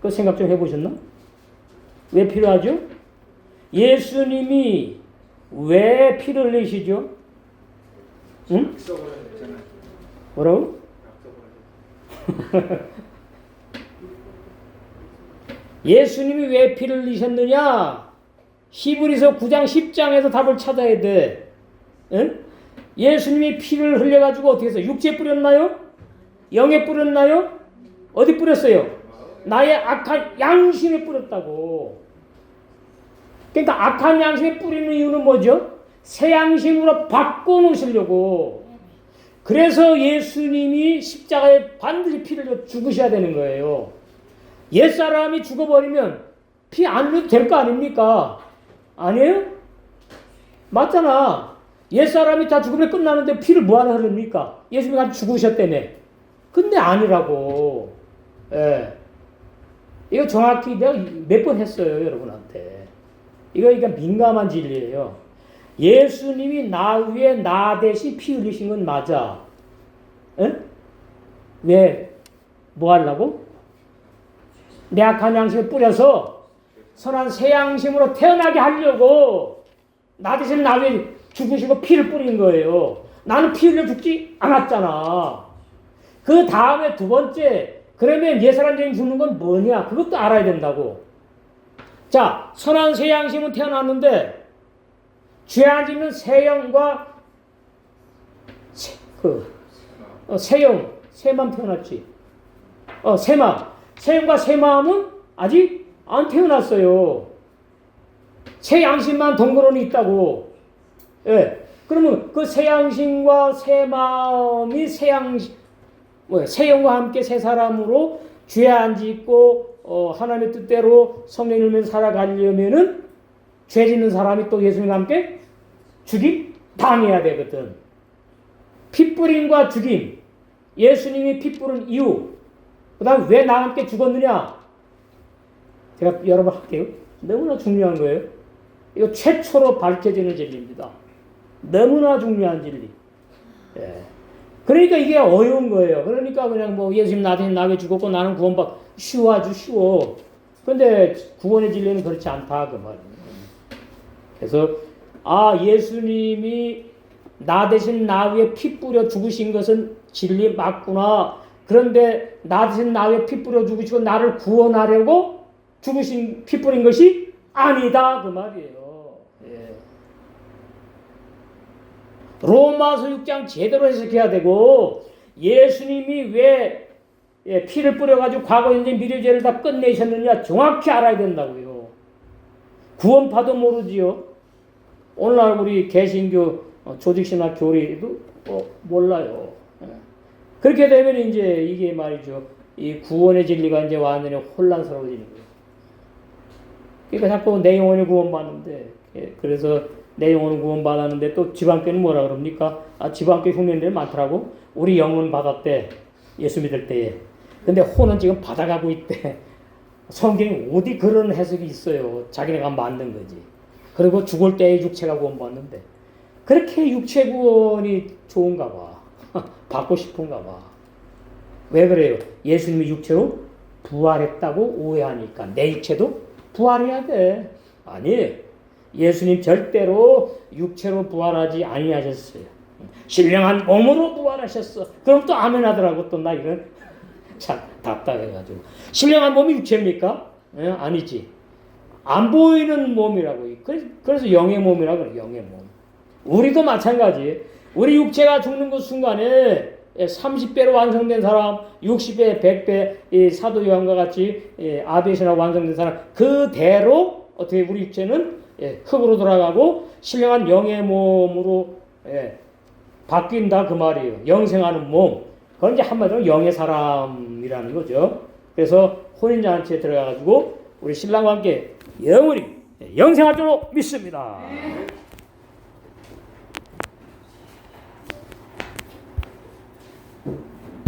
그 생각 좀 해보셨나? 왜 필요하죠? 예수님이 왜 피를 흘리시죠? 응? 뭐라고? 예수님이 왜 피를 흘리셨느냐? 히브리서 9장 10장에서 답을 찾아야 돼. 응? 예수님이 피를 흘려가지고 어떻게 했어요? 육체에 뿌렸나요? 영에 뿌렸나요? 어디 뿌렸어요? 나의 악한 양심에 뿌렸다고. 그러니까 악한 양심에 뿌리는 이유는 뭐죠? 새 양심으로 바꿔놓으시려고. 그래서 예수님이 십자가에 반드시 피를 죽으셔야 되는 거예요. 옛사람이 죽어버리면 피 안 흘려도 될 거 아닙니까? 아니에요? 맞잖아. 옛사람이 다 죽으면 끝나는데 피를 뭐하러 흐릅니까? 예수님이 같이 죽으셨다며. 근데 아니라고. 예. 이거 정확히 내가 몇 번 했어요, 여러분한테. 이거 민감한 진리예요. 예수님이 나 위에 나 대신 피 흘리신 건 맞아. 에? 왜? 뭐 하려고? 내 악한 양심에 뿌려서 선한 새 양심으로 태어나게 하려고 나 대신 나 위에 죽으시고 피를 뿌린 거예요. 나는 피 흘려 죽지 않았잖아. 그 다음에 두 번째, 그러면 옛사람 죄인 죽는 건 뭐냐? 그것도 알아야 된다고. 자, 선한 새 양심은 태어났는데 죄 안 짓는 새 영과 새만 태어났지. 새 영과 새 마음은 아직 안 태어났어요. 새 양심만 덩그러니 있다고. 예. 그러면 그 새 양심과 새 마음이 새 영과 함께 새 사람으로 죄 안 짓고 하나님의 뜻대로 성령을 일면서 살아가려면은 죄 짓는 사람이 또 예수님과 함께 죽임 당해야 되거든. 피 뿌림과 죽임, 예수님이 피 뿌린 이유, 그 다음에 왜 나와 함께 죽었느냐? 제가 여러 번 할게요. 너무나 중요한 거예요. 이거 최초로 밝혀지는 진리입니다. 너무나 중요한 진리. 예. 그러니까 이게 어려운 거예요. 그러니까 그냥 뭐 예수님 나한테 죽었고 나는 구원받 쉬워, 아주 쉬워. 그런데 구원의 진리는 그렇지 않다 그 말이에요. 그래서 예수님이 나 대신 나 위에 피 뿌려 죽으신 것은 진리 맞구나. 그런데 나 대신 나 위에 피 뿌려 죽으시고 나를 구원하려고 죽으신 피 뿌린 것이 아니다 그 말이에요. 예. 로마서 6장 제대로 해석해야 되고, 예수님이 왜 피를 뿌려가지고 과거, 현재, 미래 죄를 다 끝내셨느냐 정확히 알아야 된다고요. 구원파도 모르지요. 오늘날 우리 개신교 조직신학 교리도 몰라요. 그렇게 되면 이제 이게 말이죠. 이 구원의 진리가 이제 완전히 혼란스러워지는 거예요. 그러니까 자꾸 내 영혼이 구원받는데, 그래서 내 영혼은 구원받았는데 또 집안교는 뭐라 그럽니까? 집안교 흉내들 많더라고. 우리 영혼 받았대. 예수 믿을 때에. 근데 혼은 지금 받아가고 있대. 성경에 어디 그런 해석이 있어요. 자기네가 만든 거지. 그리고 죽을 때에 육체가 구원받는데. 그렇게 육체 구원이 좋은가 봐. 받고 싶은가 봐. 왜 그래요? 예수님이 육체로 부활했다고 오해하니까 내 육체도 부활해야 돼. 아니, 예수님 절대로 육체로 부활하지 아니하셨어요. 신령한 몸으로 부활하셨어. 그럼 또 아멘 하더라고. 또 나 이런 참 답답해가지고. 신령한 몸이 육체입니까? 아니지. 안 보이는 몸이라고. 그래서 영의 몸이라고 그래. 영의 몸. 우리도 마찬가지. 우리 육체가 죽는 그 순간에 30배로 완성된 사람, 60배, 100배, 이 사도 요한과 같이 아베신하고 완성된 사람, 그대로 어떻게 우리 육체는 흙으로 돌아가고 신령한 영의 몸으로 바뀐다 그 말이에요. 영생하는 몸. 그건 이제 한마디로 영의 사람이라는 거죠. 그래서 혼인잔치에 들어가가지고 우리 신랑과 함께 영원히 영생할 줄로 믿습니다.